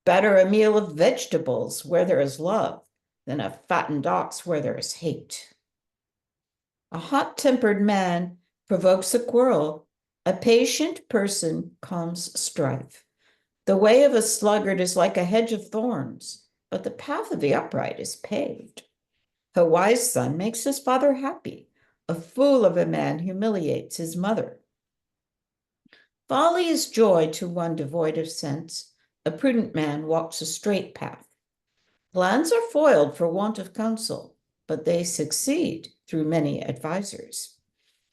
Better a meal of vegetables where there is love than a fattened ox where there is hate. A hot-tempered man provokes a quarrel. A patient person calms strife. The way of a sluggard is like a hedge of thorns, but the path of the upright is paved. A wise son makes his father happy. A fool of a man humiliates his mother. Folly is joy to one devoid of sense. A prudent man walks a straight path. Plans are foiled for want of counsel, but they succeed through many advisers.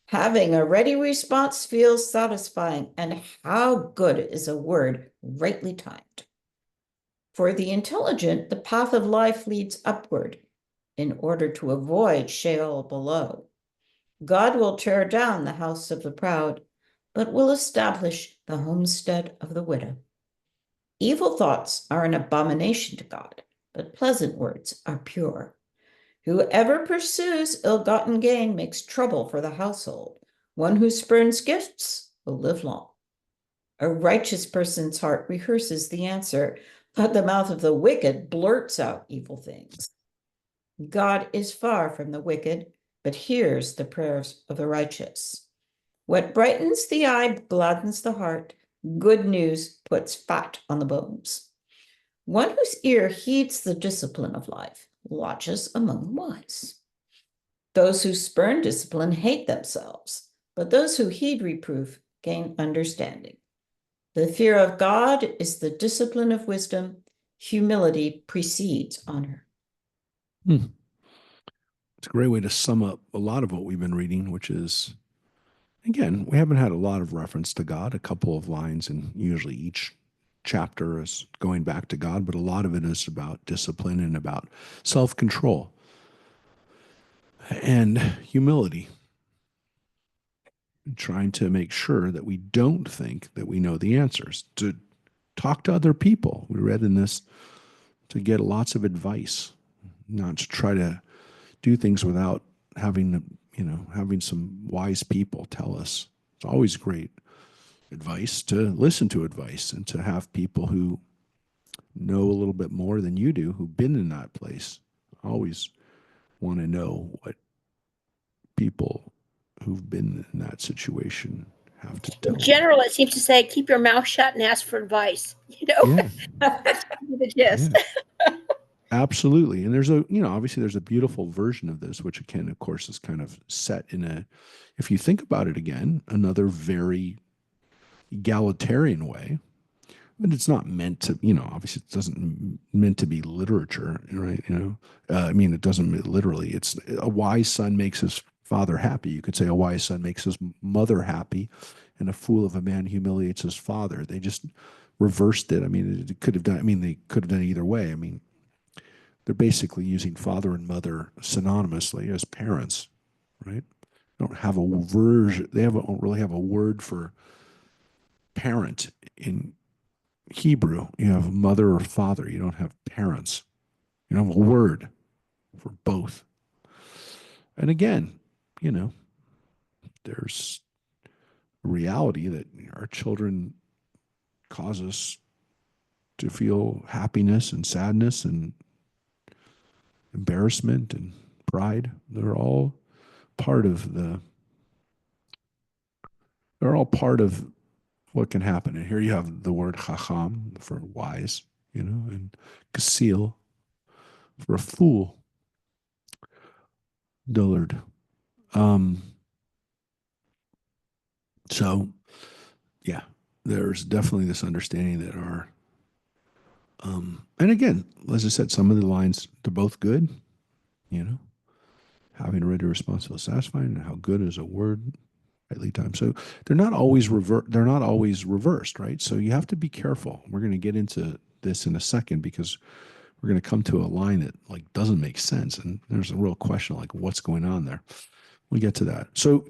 Having a ready response feels satisfying, and how good is a word rightly timed. For the intelligent, the path of life leads upward in order to avoid Sheol below. God will tear down the house of the proud, but will establish the homestead of the widow. Evil thoughts are an abomination to God, but pleasant words are pure. Whoever pursues ill-gotten gain makes trouble for the household. One who spurns gifts will live long. A righteous person's heart rehearses the answer, but the mouth of the wicked blurts out evil things. God is far from the wicked, but hears the prayers of the righteous. What brightens the eye gladdens the heart. Good news puts fat on the bones. One whose ear heeds the discipline of life lodges among the wise. Those who spurn discipline hate themselves, but those who heed reproof gain understanding. The fear of God is the discipline of wisdom. Humility precedes honor. It's a great way to sum up a lot of what we've been reading, which is, again, we haven't had a lot of reference to God, a couple of lines, and usually each chapter is going back to God, but a lot of it is about discipline and about self-control and humility, trying to make sure that we don't think that we know the answers, to talk to other people. We read in this to get lots of advice, not to try to do things without having some wise people tell us. It's always great advice to listen to advice and to have people who know a little bit more than you do, who've been in that place. I always want to know what people who've been in that situation have to tell In me. general, it seems to say, keep your mouth shut and ask for advice. Yeah, That's the gist. yeah, absolutely. And there's obviously there's a beautiful version of this, which again, of course, is kind of set in if you think about it again, another very egalitarian way. But it's not meant to, obviously it doesn't meant to be literature, right? I mean, it doesn't literally. It's a wise son makes his father happy. You could say a wise son makes his mother happy, and a fool of a man humiliates his father. They just reversed it. I mean, it could have done. I mean, they could have done it either way. I mean, they're basically using father and mother synonymously as parents, right? They don't have a version. Don't really have a word for parent in Hebrew. You have mother or father. You don't have parents. You don't have a word for both. And again, you know, there's a reality that our children cause us to feel happiness and sadness and embarrassment and pride. Part of the they're all part of what can happen. And here you have the word chacham for wise, and kasil for a fool, dullard. So, yeah, there's definitely this understanding that and again, as I said, some of the lines, they're both good, having a ready responsible satisfying, and how good is a word rightly timed. So they're not always reversed, right? So you have to be careful. We're going to get into this in a second because we're going to come to a line that like doesn't make sense, and there's a real question like what's going on there. We'll get to that. So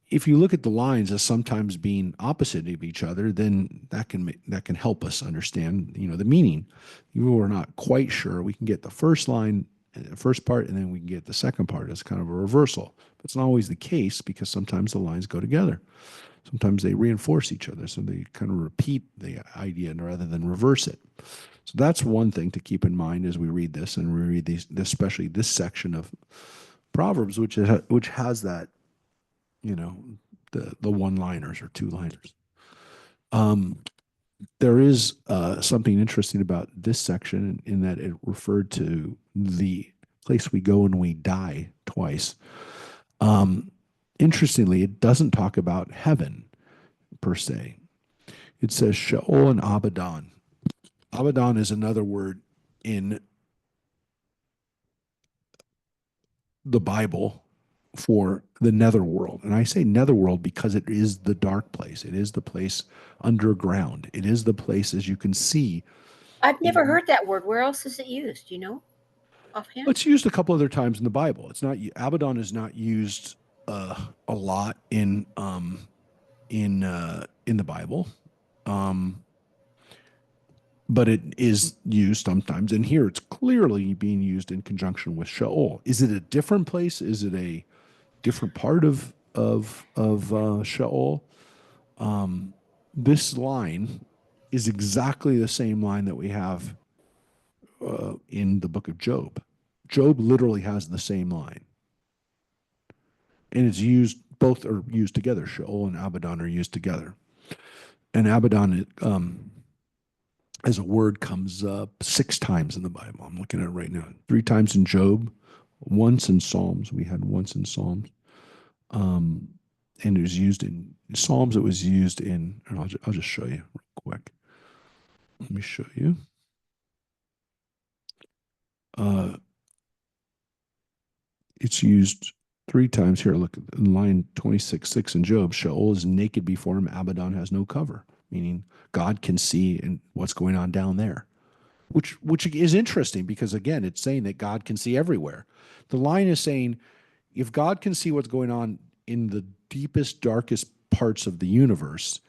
if you look at the lines as sometimes being opposite of each other, then that can help us understand, the meaning. Even if we're not quite sure, we can get the first line, the first part, and then we can get the second part as kind of a reversal. But it's not always the case because sometimes the lines go together. Sometimes they reinforce each other, so they kind of repeat the idea rather than reverse it. So that's one thing to keep in mind as we read this, and we read these, especially this section of Proverbs, which has that, the one-liners or two-liners. There is something interesting about this section in that it referred to the place we go when we die twice. Interestingly, it doesn't talk about heaven per se. It says Sheol and Abaddon. Abaddon is another word in the Bible for the netherworld. And I say netherworld because it is the dark place. It is the place underground. It is the place, as you can see. I've never heard that word. Where else is it used? Offhand? It's used a couple other times in the Bible. It's not Abaddon is not used a lot in the Bible, but it is used sometimes. And here, it's clearly being used in conjunction with Sheol. Is it a different place? Is it a different part of Sheol? This line is exactly the same line that we have in the book of Job. Job literally has the same line, and it's used. Both are used together. Sheol and Abaddon are used together, and Abaddon, as a word, comes up 6 times in the Bible. I'm looking at it right now. 3 times in Job, once in Psalms. We had once in Psalms. And it was used in Psalms. It was used in, and I'll just show you real quick. Let me show you. It's used 3 times here. Look in line 26:6 in Job. Sheol is naked before him. Abaddon has no cover, meaning God can see what's going on down there, which is interesting because again, it's saying that God can see everywhere. The line is saying, if God can see what's going on in the deepest, darkest parts of the universe,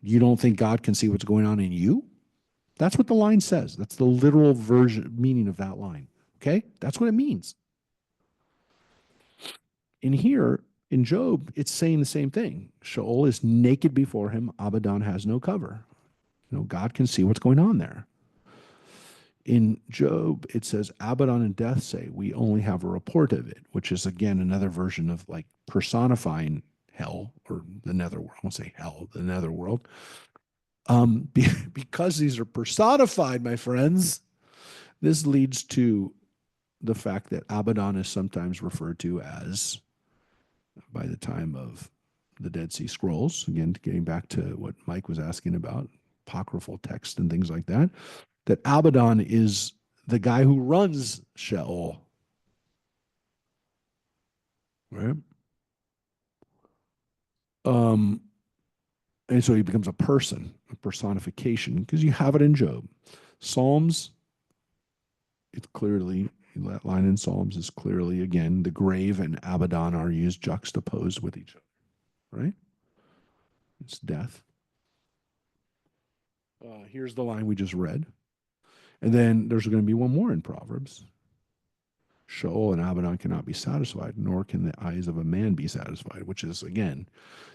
you don't think God can see what's going on in you? That's what the line says. That's the literal meaning of that line. Okay? That's what it means. In here, in Job, it's saying the same thing. Sheol is naked before him. Abaddon has no cover. God can see what's going on there. In Job, it says, Abaddon and death say, we only have a report of it, which is, again, another version of like personifying hell or the netherworld. I won't say hell, the netherworld. Because these are personified, my friends, this leads to the fact that Abaddon is sometimes referred to as, by the time of the Dead Sea Scrolls, again, getting back to what Mike was asking about, apocryphal texts and things like that, that Abaddon is the guy who runs Sheol, right? And so he becomes a person, a personification, because you have it in Job. Psalms, it's clearly, that line in Psalms is clearly, again, the grave and Abaddon are used juxtaposed with each other, right? It's death. Here's the line we just read. And then there's going to be one more in Proverbs. Sheol and Abaddon cannot be satisfied, nor can the eyes of a man be satisfied, which is, again,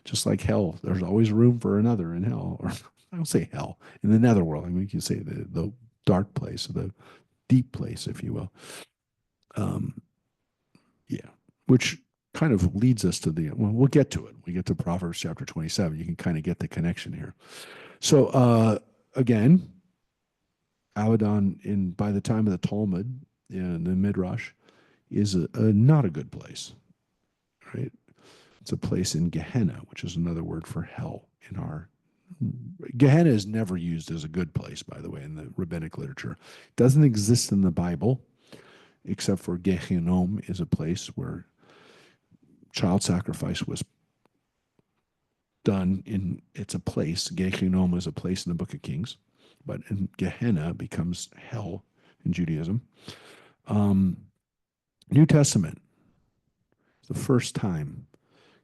just like hell. There's always room for another in hell, or I don't say hell, in the netherworld. I mean, you can say the dark place, or the deep place, if you will. Yeah, which kind of leads us to well, we'll get to it. We get to Proverbs chapter 27. You can kind of get the connection here. So, again, Abaddon, by the time of the Talmud, in the Midrash, is not a good place, right? It's a place in Gehenna, which is another word for hell. Gehenna is never used as a good place, by the way, in the rabbinic literature. It doesn't exist in the Bible, except for Gehinnom is a place where child sacrifice was done in. It's a place. Gehinnom is a place in the Book of Kings, but in Gehenna becomes hell in Judaism. New Testament, the first time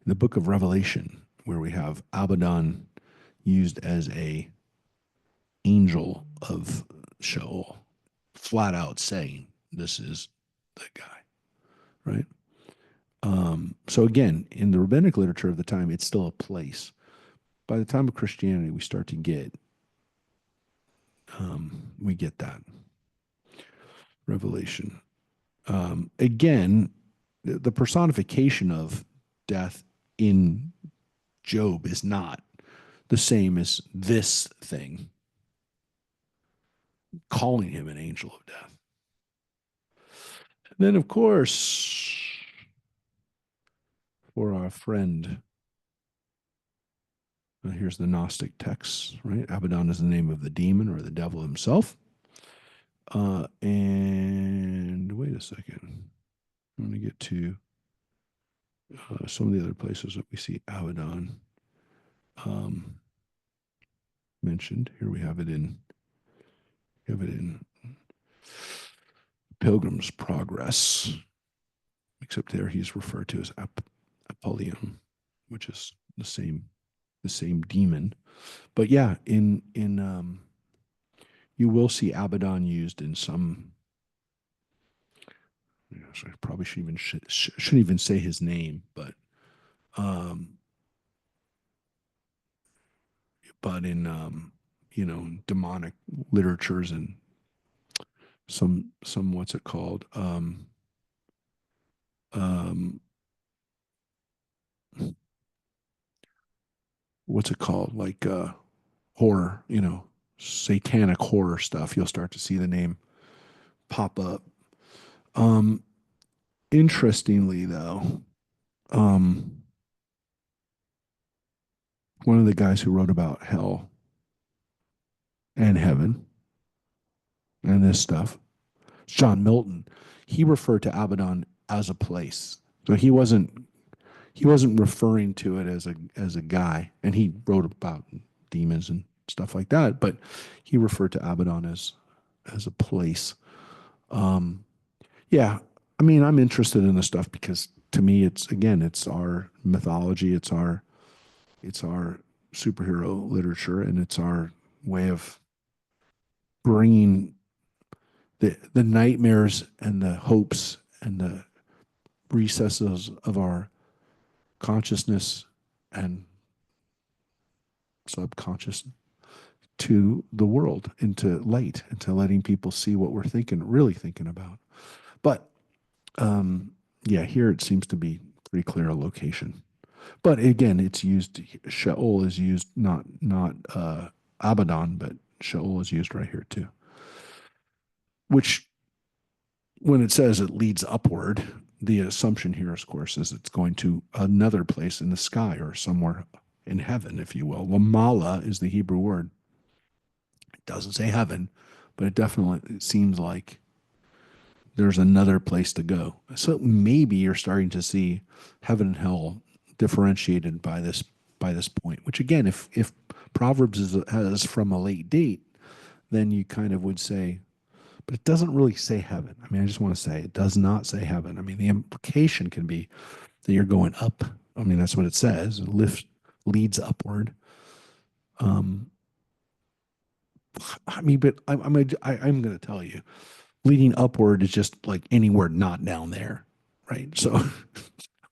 in the book of Revelation where we have Abaddon used as a angel of Sheol, flat out saying this is the guy, right? So again, in the rabbinic literature of the time, it's still a place. By the time of Christianity, we start to get that revelation. Again, the personification of death in Job is not the same as this thing, calling him an angel of death. And then, of course, for our friend, here's the Gnostic text, right? Abaddon is the name of the demon or the devil himself. And wait a second. I'm going to get to some of the other places that we see Abaddon mentioned. Here we have it in Pilgrim's Progress, except there he's referred to as Apollyon, which is the same demon. But yeah, in you will see Abaddon used in some. I probably shouldn't even say his name, but in demonic literatures and some what's it called what's it called, like horror, satanic horror stuff, you'll start to see the name pop up. Interestingly though, one of the guys who wrote about hell and heaven and this stuff, John Milton, he referred to Abaddon as a place. So he wasn't referring to it as a guy, and he wrote about demons and stuff like that, but he referred to Abaddon as a place. Yeah, I mean, I'm interested in this stuff because to me, it's our mythology, it's our superhero literature, and it's our way of bringing the nightmares and the hopes and the recesses of our consciousness and subconscious to the world, into light, into letting people see what we're really thinking about. But yeah, here it seems to be pretty clear a location. But again, it's used. Sheol is used, not Abaddon, but Sheol is used right here too. Which, when it says it leads upward, the assumption here, of course, is it's going to another place in the sky or somewhere in heaven, if you will. Lamala is the Hebrew word. doesn't say heaven, but it seems like there's another place to go. So maybe you're starting to see heaven and hell differentiated by this point. Which again, if Proverbs has from a late date, then you kind of would say, but it doesn't really say heaven. I mean, I just want to say it does not say heaven. I mean, the implication can be that you're going up. I mean, that's what it says. It leads upward. Um, I mean, but I'm going to tell you, leading upward is just like anywhere not down there, right? So I'm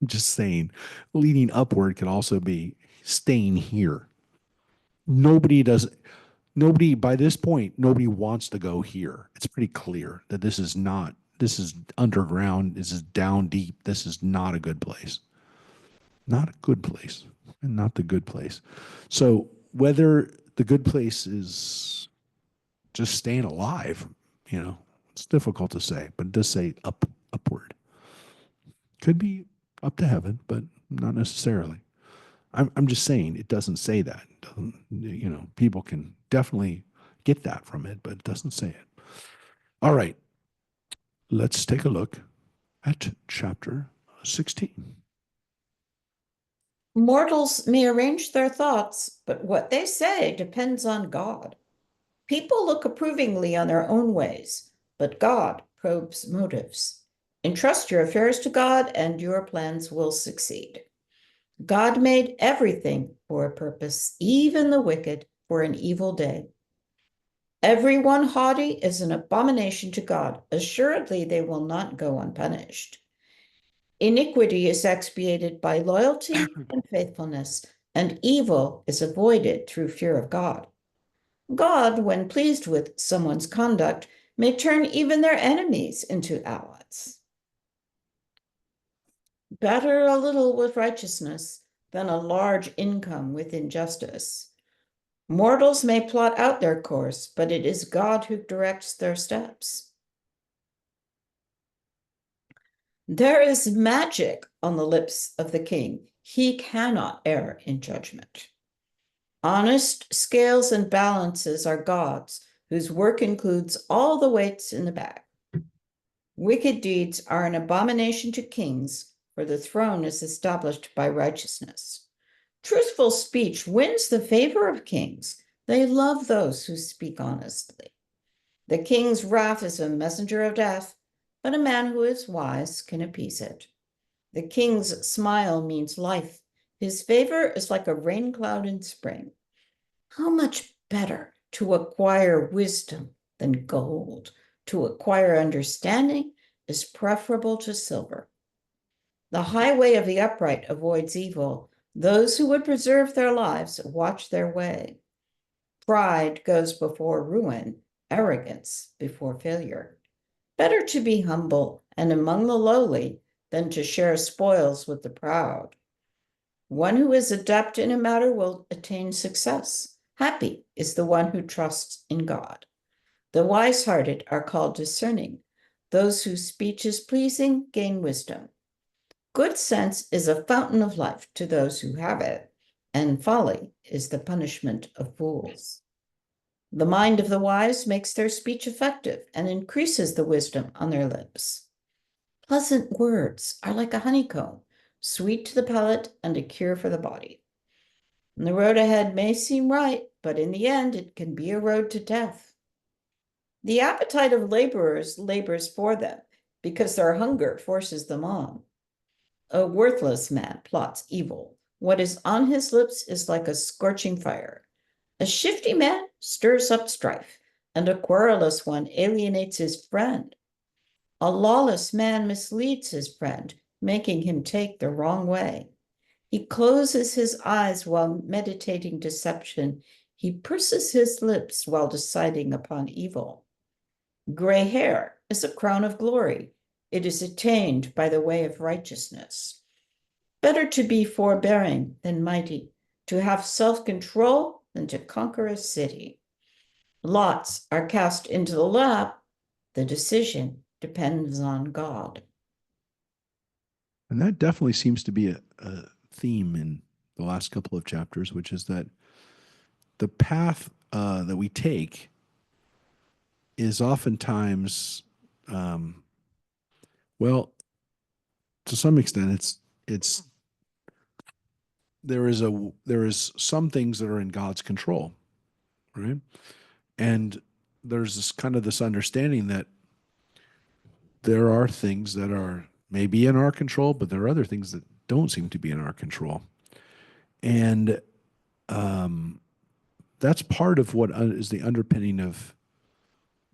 just saying, leading upward can also be staying here. Nobody does. Nobody by this point, nobody wants to go here. It's pretty clear that this is not. This is underground. This is down deep. This is not a good place. Not a good place, and not the good place. So whether the good place is just staying alive, it's difficult to say, but it does say upward. Could be up to heaven, but not necessarily. I'm just saying it doesn't say that. It doesn't, people can definitely get that from it, but it doesn't say it. All right, let's take a look at chapter 16. Mortals may arrange their thoughts, but what they say depends on God. People look approvingly on their own ways, but God probes motives. Entrust your affairs to God, and your plans will succeed. God made everything for a purpose, even the wicked for an evil day. Everyone haughty is an abomination to God. Assuredly, they will not go unpunished. Iniquity is expiated by loyalty and faithfulness, and evil is avoided through fear of God. God, when pleased with someone's conduct, may turn even their enemies into allies. Better a little with righteousness than a large income with injustice. Mortals may plot out their course, but it is God who directs their steps. There is magic on the lips of the king. He cannot err in judgment. Honest scales and balances are God's, whose work includes all the weights in the bag. Wicked deeds are an abomination to kings, for the throne is established by righteousness. Truthful speech wins the favor of kings. They love those who speak honestly. The king's wrath is a messenger of death, but a man who is wise can appease it. The king's smile means life. His favor is like a rain cloud in spring. How much better to acquire wisdom than gold? To acquire understanding is preferable to silver. The highway of the upright avoids evil. Those who would preserve their lives watch their way. Pride goes before ruin, arrogance before failure. Better to be humble and among the lowly than to share spoils with the proud. One who is adept in a matter will attain success. Happy is the one who trusts in God. The wise-hearted are called discerning. Those whose speech is pleasing gain wisdom. Good sense is a fountain of life to those who have it, and folly is the punishment of fools. The mind of the wise makes their speech effective and increases the wisdom on their lips. Pleasant words are like a honeycomb, sweet to the palate and a cure for the body. And the road ahead may seem right, but in the end, it can be a road to death. The appetite of laborers labors for them because their hunger forces them on. A worthless man plots evil. What is on his lips is like a scorching fire. A shifty man stirs up strife, and a querulous one alienates his friend. A lawless man misleads his friend, making him take the wrong way. He closes his eyes while meditating deception. He purses his lips while deciding upon evil. Gray hair is a crown of glory. It is attained by the way of righteousness. Better to be forbearing than mighty, to have self-control than to conquer a city. Lots are cast into the lap. The decision depends on God. And that definitely seems to be a theme in the last couple of chapters, which is that the path that we take is oftentimes, well, to some extent, it's there is some things that are in God's control, right? And there's this understanding that there are things that are maybe in our control, but there are other things that don't seem to be in our control. And that's part of what is the underpinning of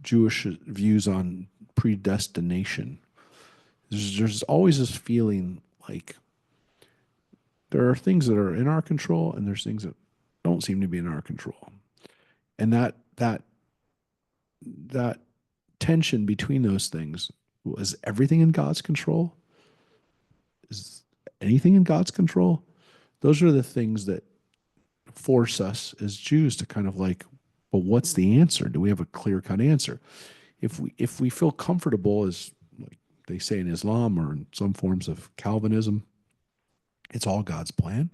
Jewish views on predestination. There's always this feeling like there are things that are in our control and there's things that don't seem to be in our control. And that tension between those things, is everything in God's control? Is anything in God's control? Those are the things that force us as Jews to kind of like, well, what's the answer? Do we have a clear-cut answer? If we feel comfortable, as like they say in Islam or in some forms of Calvinism, it's all God's plan,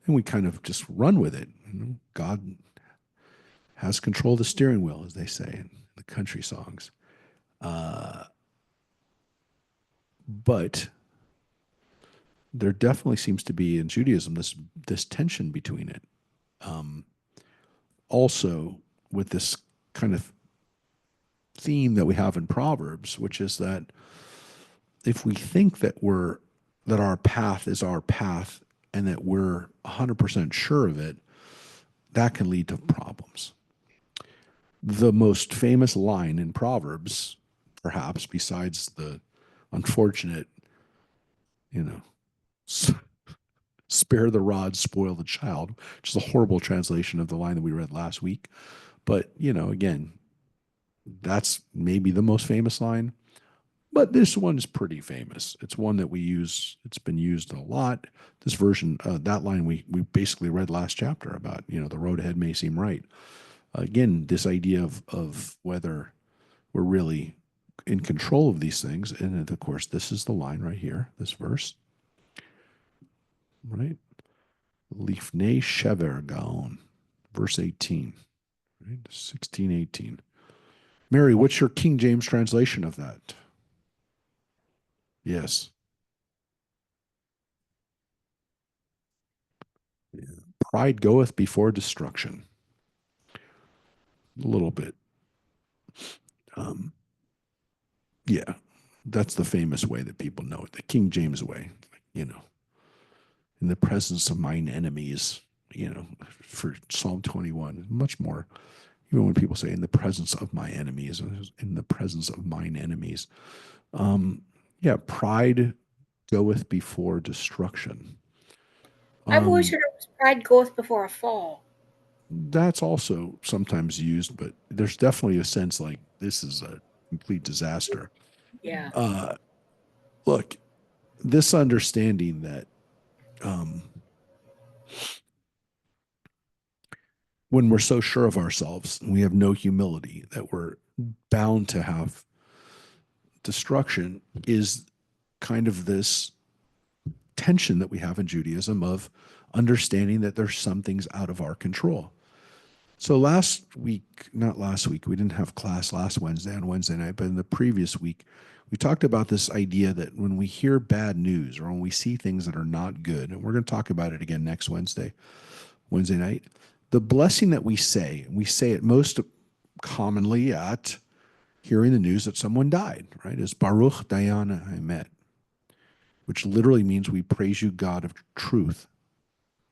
and we kind of just run with it. God has control of the steering wheel, as they say in the country songs. But there definitely seems to be in Judaism this tension between it. Also, with this kind of theme that we have in Proverbs, which is that if we think that our path is our path and that we're 100% sure of it, that can lead to problems. The most famous line in Proverbs, perhaps, besides the unfortunate, spare the rod, spoil the child, which is a horrible translation of the line that we read last week. But, again, that's maybe the most famous line. But this one's pretty famous. It's one that we use. It's been used a lot. This version, that line we basically read last chapter about, the road ahead may seem right. Again, this idea of whether we're really in control of these things. And of course, this is the line right here, this verse. Right? Lifnei shever gaon, verse 18. Right? 16:18. Mary, what's your King James translation of that? Yes. Yeah. Pride goeth before destruction. A little bit. Yeah, that's the famous way that people know it, the King James way, in the presence of mine enemies, for Psalm 21, much more, even when people say in the presence of my enemies, in the presence of mine enemies. Yeah, pride goeth before destruction. I've always heard it was pride goeth before a fall. That's also sometimes used, but there's definitely a sense like this is a complete disaster. Yeah. Look, this understanding that when we're so sure of ourselves and we have no humility, that we're bound to have destruction, is kind of this tension that we have in Judaism of understanding that there's some things out of our control. So we didn't have class last Wednesday on Wednesday night, but in the previous week, we talked about this idea that when we hear bad news or when we see things that are not good, and we're going to talk about it again next Wednesday night, the blessing that we say it most commonly at hearing the news that someone died, right? Is Baruch Dayan Hamet, which literally means we praise you, God of truth,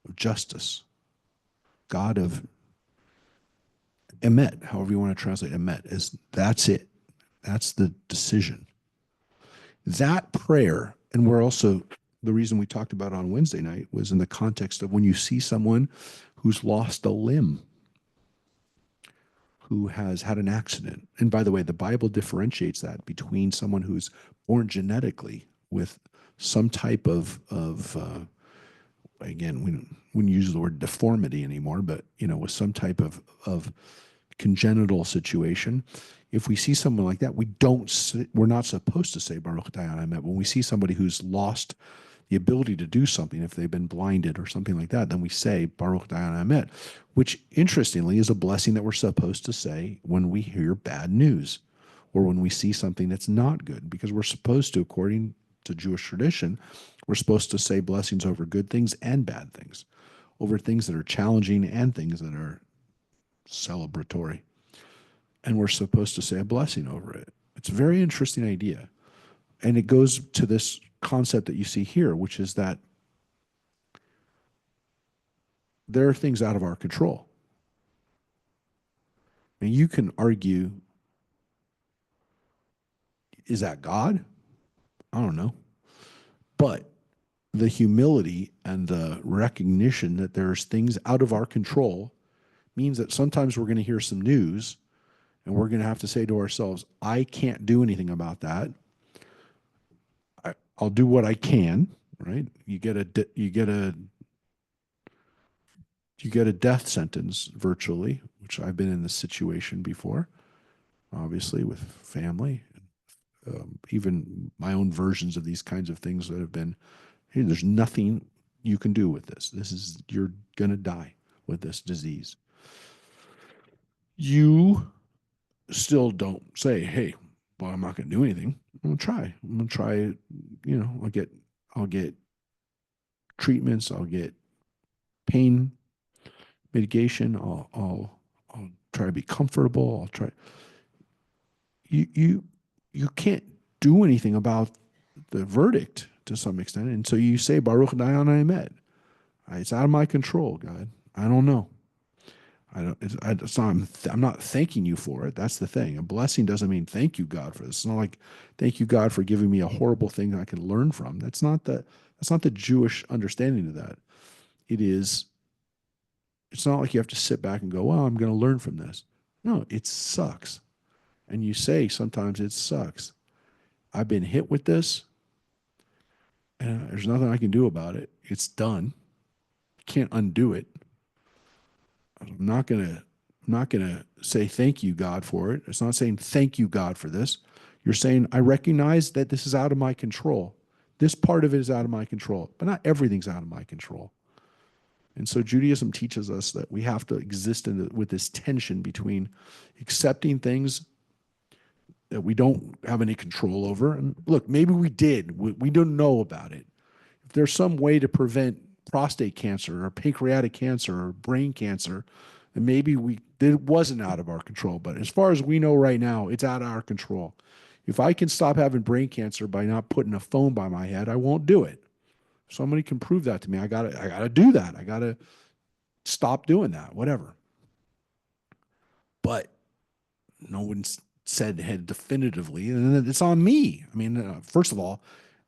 of justice, God of Emet, however you want to translate Emet, that's it. That's the decision. That prayer, and the reason we talked about it on Wednesday night was in the context of when you see someone who's lost a limb, who has had an accident. And by the way, the Bible differentiates that between someone who's born genetically with some type of again, we wouldn't use the word deformity anymore, but with some type of congenital situation. If we see someone like that, we're not supposed to say Baruch Dayan Hamet. When we see somebody who's lost the ability to do something, if they've been blinded or something like that, then we say Baruch Dayan Hamet, which interestingly is a blessing that we're supposed to say when we hear bad news or when we see something that's not good, because we're supposed to, according to Jewish tradition, we're supposed to say blessings over good things and bad things, over things that are challenging and things that are celebratory. And we're supposed to say a blessing over it. It's a very interesting idea. And it goes to this concept that you see here, which is that there are things out of our control. And you can argue, is that God? I don't know. But the humility and the recognition that there's things out of our control means that sometimes we're going to hear some news and we're going to have to say to ourselves, I can't do anything about that. I'll do what I can, right? You get a death sentence virtually, which I've been in this situation before, obviously with family, even my own versions of these kinds of things that have been, hey, there's nothing you can do with this. You're going to die with this disease. You still don't say, hey, well, I'm not going to do anything. I'm going to try, I'll get treatments. I'll get pain mitigation. I'll try to be comfortable. I'll try. You can't do anything about the verdict to some extent, and so you say Baruch Dayan Hamet. It's out of my control, God. I don't know. I'm not thanking you for it. That's the thing. A blessing doesn't mean thank you, God, for this. It's not like thank you, God, for giving me a horrible thing that I can learn from. That's not the Jewish understanding of that. It's not like you have to sit back and go, well, I'm going to learn from this. No, it sucks. And you say sometimes it sucks. I've been hit with this, and there's nothing I can do about it. It's done. Can't undo it. I'm not gonna say thank you, God, for it. It's not saying thank you, God, for this. You're saying I recognize that this is out of my control. This part of it is out of my control, but not everything's out of my control. And so Judaism teaches us that we have to exist with this tension between accepting things that we don't have any control over. And look, maybe we did. We don't know about it. If there's some way to prevent prostate cancer or pancreatic cancer or brain cancer, and maybe it wasn't out of our control. But as far as we know right now, it's out of our control. If I can stop having brain cancer by not putting a phone by my head, I won't do it. If somebody can prove that to me, I gotta do that. I gotta stop doing that, whatever. But no one's said definitively, and it's on me. I mean, first of all,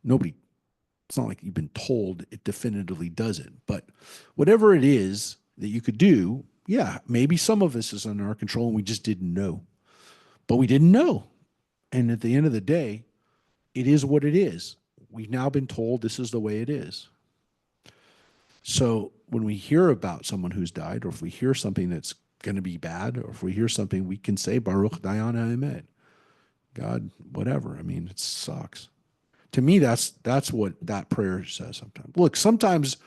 it's not like you've been told it definitively does it, but whatever it is that you could do, yeah, maybe some of this is under our control and we just didn't know. But we didn't know. And at the end of the day, it is what it is. We've now been told this is the way it is. So when we hear about someone who's died, or if we hear something that's going to be bad, or if we hear something, we can say Baruch Dayan Hamet. God, whatever. I mean, it sucks. To me, that's what that prayer says sometimes. Look, sometimes,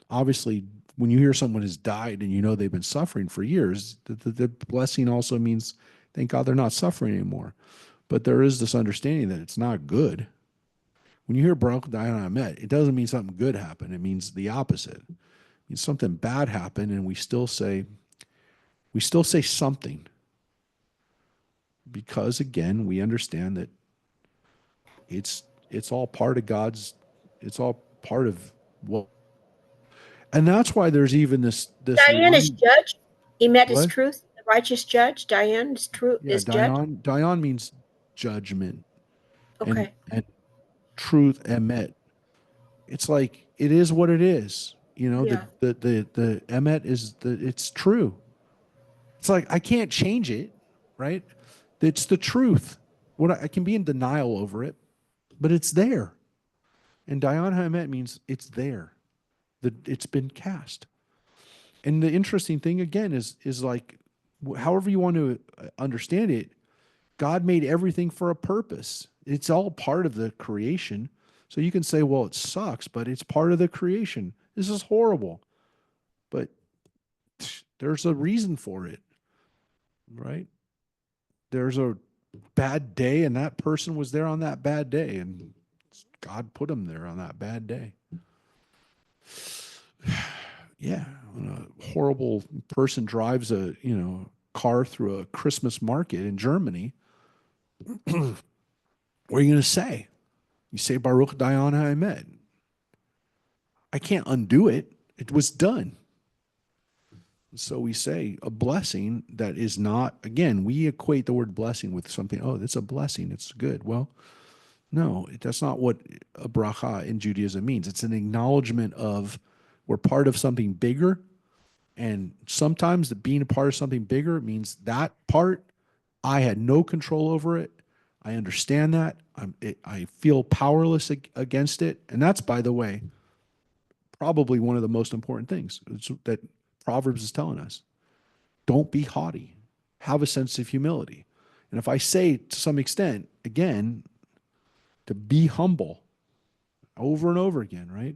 obviously, when you hear someone has died and you know they've been suffering for years, the blessing also means, thank God they're not suffering anymore. But there is this understanding that it's not good. When you hear Baruch Dayan Hamet, it doesn't mean something good happened. It means the opposite. It means something bad happened, and we still say something. Because, again, we understand that it's all part of it's all part of what, and that's why there's even this Diane is judge. Emet is what? truth. The righteous judge. Diane is true. Yeah, Is judge. Dayan means judgment, Okay. and truth, emet. It's like it is what it is. You know, Yeah. the emet is it's true. It's like I can't change it, right? It's the truth. I can be in denial over it, but it's there. And Dayan Hamet means it's there. It's been cast. And the interesting thing again is like, however you want to understand it, God made everything for a purpose. It's all part of the creation. So you can say, well, it sucks, but it's part of the creation. This is horrible. But there's a reason for it, right? There's a bad day, and that person was there on that bad day, and God put them there on that bad day. Yeah, when a horrible person drives a car through a Christmas market in Germany, what are you going to say? You say Baruch Dayan Haemed. I can't undo it. It was done. So we say a blessing that is not, again, we equate the word blessing with something, oh, it's a blessing, it's good. Well, no, that's not what a bracha in Judaism means. It's an acknowledgement of we're part of something bigger. And sometimes the being a part of something bigger means that part, I had no control over it. I understand that. I feel powerless against it. And that's, by the way, probably one of the most important things that Proverbs is telling us. Don't be haughty. Have a sense of humility. And if I say to some extent, again, to be humble over and over again, right?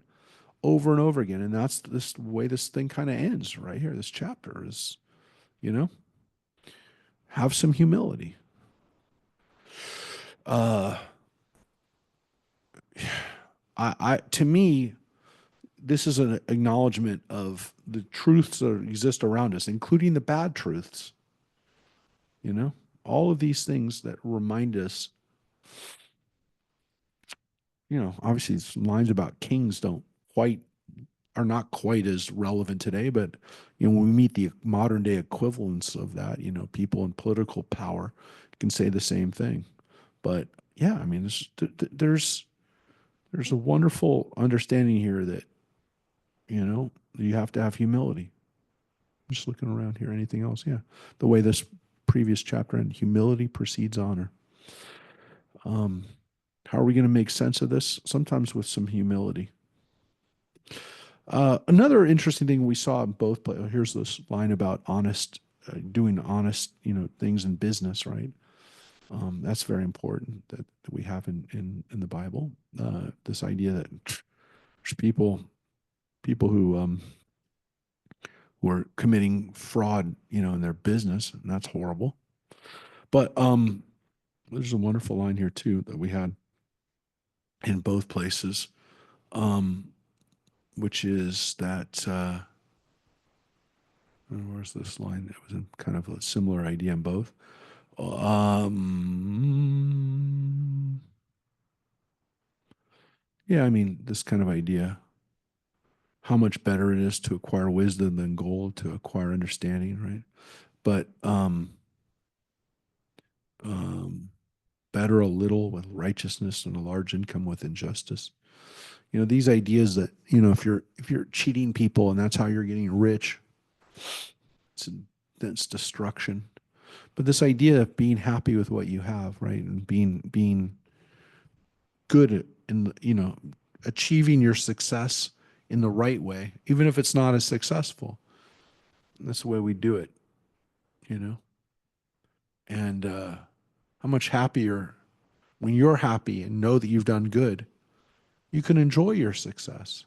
Over and over again. And that's this way this thing kind of ends right here. This chapter is, have some humility. To me, this is an acknowledgement of the truths that exist around us, including the bad truths. All of these things that remind us, obviously some lines about kings are not quite as relevant today, but when we meet the modern day equivalents of that, people in political power can say the same thing. But yeah, I mean, there's a wonderful understanding here that you have to have humility. I'm just looking around here. Anything else? Yeah, the way this previous chapter ended, humility precedes honor. How are we going to make sense of this? Sometimes with some humility. Another interesting thing we saw in both places, here's this line about doing honest, things in business, right? That's very important that we have in the Bible. This idea that there's people who are committing fraud, in their business, and that's horrible. But there's a wonderful line here too that we had in both places. Which is that, where's this line? It was kind of a similar idea in both. Yeah, I mean, this kind of idea, how much better it is to acquire wisdom than gold, to acquire understanding, right? But better a little with righteousness than a large income with injustice. These ideas that, if you're cheating people and that's how you're getting rich, that's destruction. But this idea of being happy with what you have, right? And being good in, achieving your success in the right way, even if it's not as successful. That's the way we do it, And how much happier when you're happy and know that you've done good, you can enjoy your success.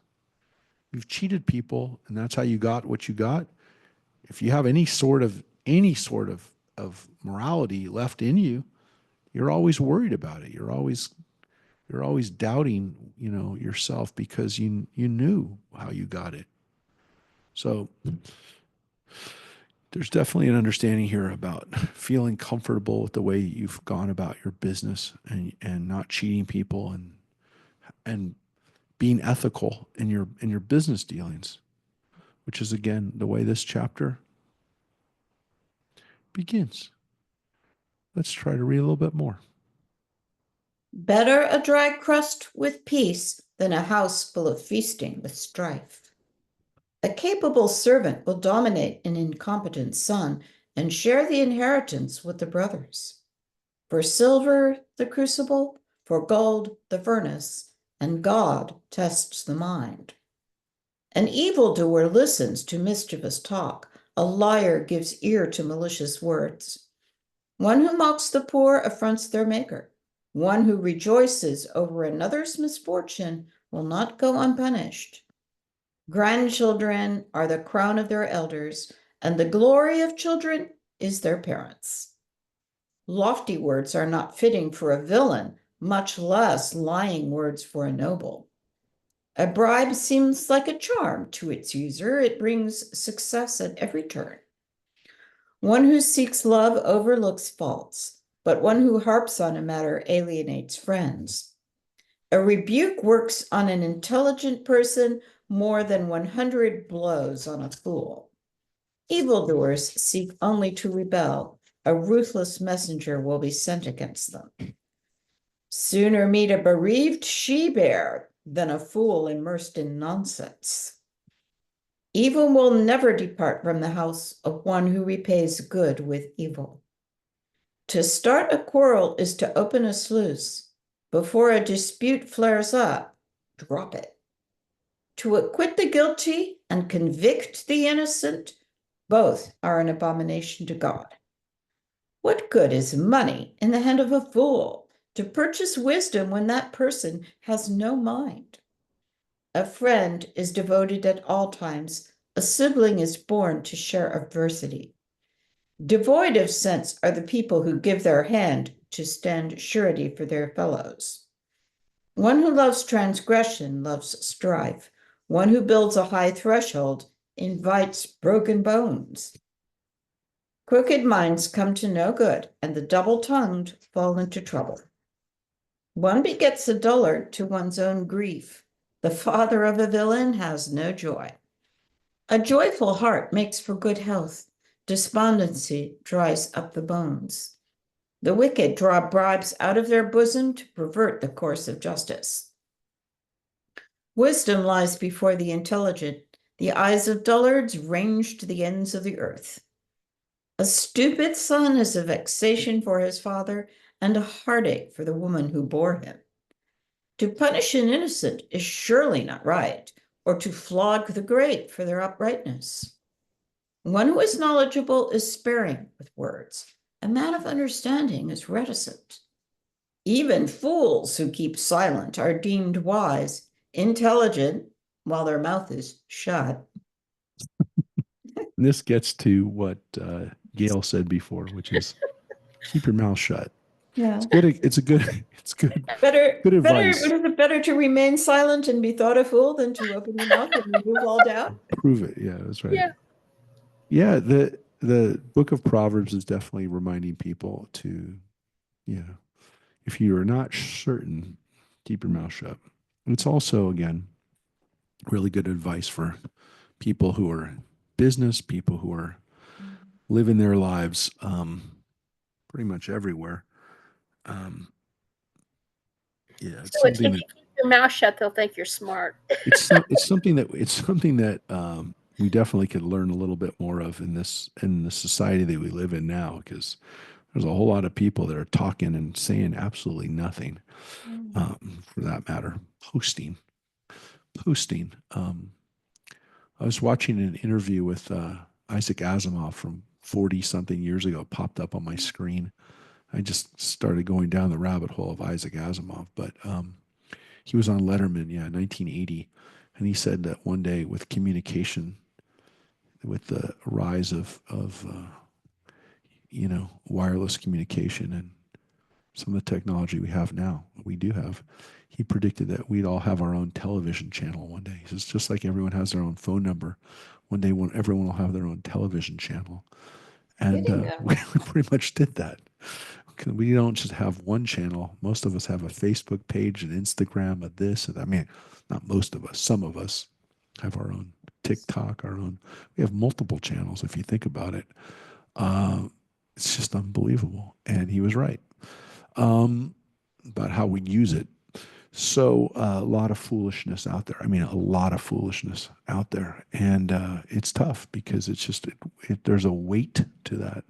You've cheated people, and that's how you got what you got. If you have any sort of morality left in you, you're always worried about it. You're always doubting, yourself because you knew how you got it. So there's definitely an understanding here about feeling comfortable with the way you've gone about your business and not cheating people and being ethical in your business dealings, which is again the way this chapter begins. Let's try to read a little bit more. Better a dry crust with peace than a house full of feasting with strife. A capable servant will dominate an incompetent son and share the inheritance with the brothers. For silver, the crucible, for gold, the furnace, and God tests the mind. An evildoer listens to mischievous talk. A liar gives ear to malicious words. One who mocks the poor affronts their maker. One who rejoices over another's misfortune will not go unpunished. Grandchildren are the crown of their elders, and the glory of children is their parents. Lofty words are not fitting for a villain, much less lying words for a noble. A bribe seems like a charm to its user. It brings success at every turn. One who seeks love overlooks faults, but one who harps on a matter alienates friends. A rebuke works on an intelligent person more than 100 blows on a fool. Evildoers seek only to rebel. A ruthless messenger will be sent against them. Sooner meet a bereaved she-bear than a fool immersed in nonsense. Evil will never depart from the house of one who repays good with evil. To start a quarrel is to open a sluice. Before a dispute flares up, drop it. To acquit the guilty and convict the innocent, both are an abomination to God. What good is money in the hand of a fool to purchase wisdom when that person has no mind? A friend is devoted at all times. A sibling is born to share adversity. Devoid of sense are the people who give their hand to stand surety for their fellows. One who loves transgression loves strife. One who builds a high threshold invites broken bones. Crooked minds come to no good, and the double-tongued fall into trouble. One begets a dullard to one's own grief. The father of a villain has no joy. A joyful heart makes for good health. Despondency dries up the bones. The wicked draw bribes out of their bosom to pervert the course of justice. Wisdom lies before the intelligent. The eyes of dullards range to the ends of the earth. A stupid son is a vexation for his father and a heartache for the woman who bore him. To punish an innocent is surely not right, or to flog the great for their uprightness. One who is knowledgeable is sparing with words. A man of understanding is reticent. Even fools who keep silent are deemed wise, intelligent, while their mouth is shut. This gets to what Gail said before, which is keep your mouth shut. Yeah. It's good. It's good. Better, Good advice. Is it better to remain silent and be thought a fool than to open your mouth and remove all doubt? Prove it. Yeah, that's right. Yeah. Yeah, the book of Proverbs is definitely reminding people to, if you are not certain, keep your mouth shut. It's also, again, really good advice for people who are business, people who are living their lives pretty much everywhere. It's So if something you that keep your mouth shut, they'll think you're smart. it's something that we definitely could learn a little bit more of in the society that we live in now, because there's a whole lot of people that are talking and saying absolutely nothing, for that matter, posting. I was watching an interview with Isaac Asimov from 40 something years ago, popped up on my screen. I just started going down the rabbit hole of Isaac Asimov, but he was on Letterman, 1980, and he said that one day with communication, with the rise of wireless communication and some of the technology we have now, we do have, he predicted that we'd all have our own television channel one day. He says, just like everyone has their own phone number, one day when everyone will have their own television channel. And we pretty much did that. We don't just have one channel. Most of us have a Facebook page, an Instagram, a this. I mean, not most of us. Some of us have our own TikTok, we have multiple channels if you think about it. It's just unbelievable. And he was right about how we use it. So a lot of foolishness out there. I mean, a lot of foolishness out there. And it's tough because it's just, there's a weight to that.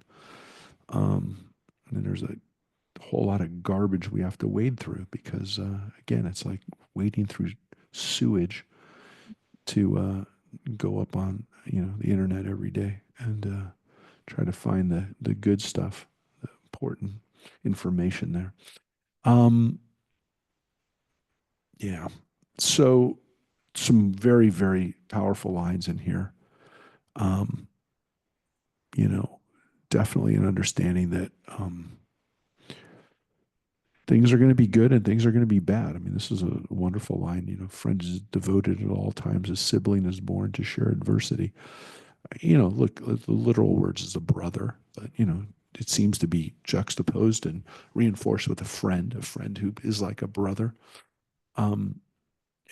And there's a whole lot of garbage we have to wade through because, again, it's like wading through sewage to go up on, the internet every day and try to find the good stuff, the important information there. Um, yeah. So some very, very powerful lines in here. Um, you know, definitely an understanding that things are going to be good and things are going to be bad. I mean, this is a wonderful line. Friend is devoted at all times. A sibling is born to share adversity. Look, the literal words is a brother, but it seems to be juxtaposed and reinforced with a friend who is like a brother. Um,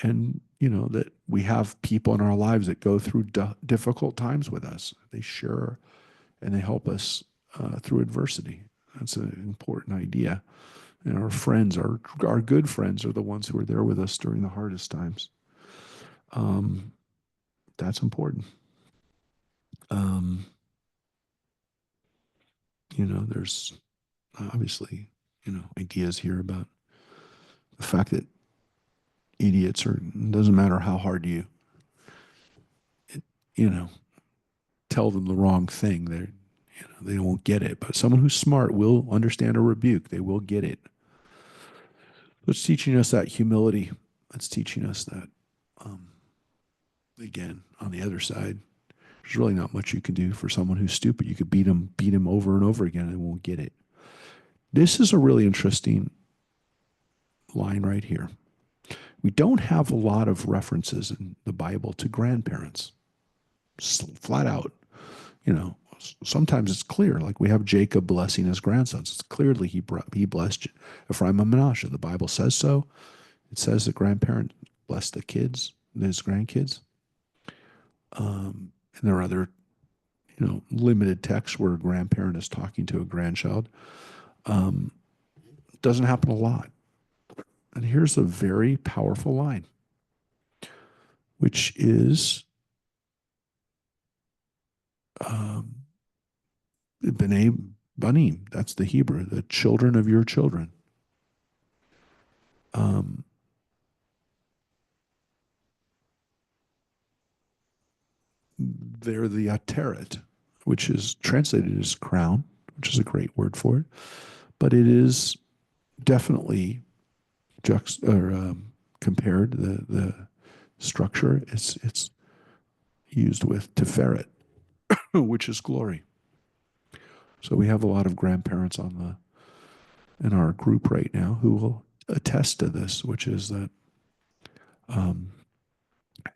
and that we have people in our lives that go through difficult times with us. They share and they help us through adversity. That's an important idea. And our friends, our good friends, are the ones who are there with us during the hardest times. Um, that's important. Um, there's obviously ideas here about the fact that idiots are. It doesn't matter how hard you know tell them the wrong thing. They won't get it. But someone who's smart will understand a rebuke. They will get it. It's teaching us that humility. It's teaching us that, um, again, on the other side, there's really not much you can do for someone who's stupid. You could beat him over and over again, and they won't get it. This is a really interesting line right here. We don't have a lot of references in the Bible to grandparents, flat out. Sometimes it's clear, like we have Jacob blessing his grandsons. It's clearly he blessed Ephraim and Manasseh. The Bible says so. It says the grandparent blessed the kids, his grandkids. And there are other, limited texts where a grandparent is talking to a grandchild. It doesn't happen a lot. And here's a very powerful line, which is B'nai Banim. That's the Hebrew, the children of your children. They're the Ateret, which is translated as crown, which is a great word for it. But it is definitely compared, the structure. It's used with Tiferet, which is glory. So we have a lot of grandparents in our group right now who will attest to this, which is that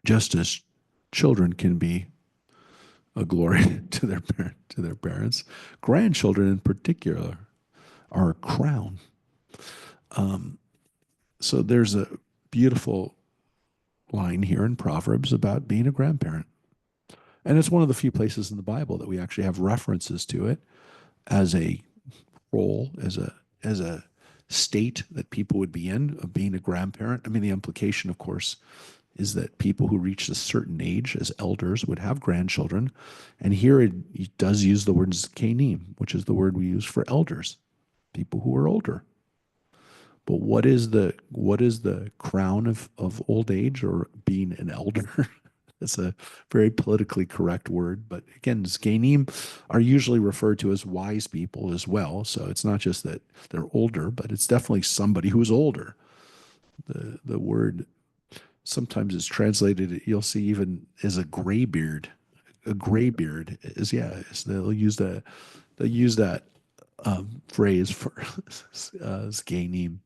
just as children can be a glory to their parents, grandchildren in particular are a crown. So there's a beautiful line here in Proverbs about being a grandparent. And it's one of the few places in the Bible that we actually have references to it as a role, as a state that people would be in, of being a grandparent. I mean, the implication, of course, is that people who reach a certain age as elders would have grandchildren. And here it does use the word zkanim, which is the word we use for elders, people who are older. But what is the crown of old age or being an elder? It's a very politically correct word, but again, zkanim are usually referred to as wise people as well. So it's not just that they're older, but it's definitely somebody who's older. The word sometimes is translated, you'll see, even as a graybeard. A graybeard they'll use that phrase for zkanim,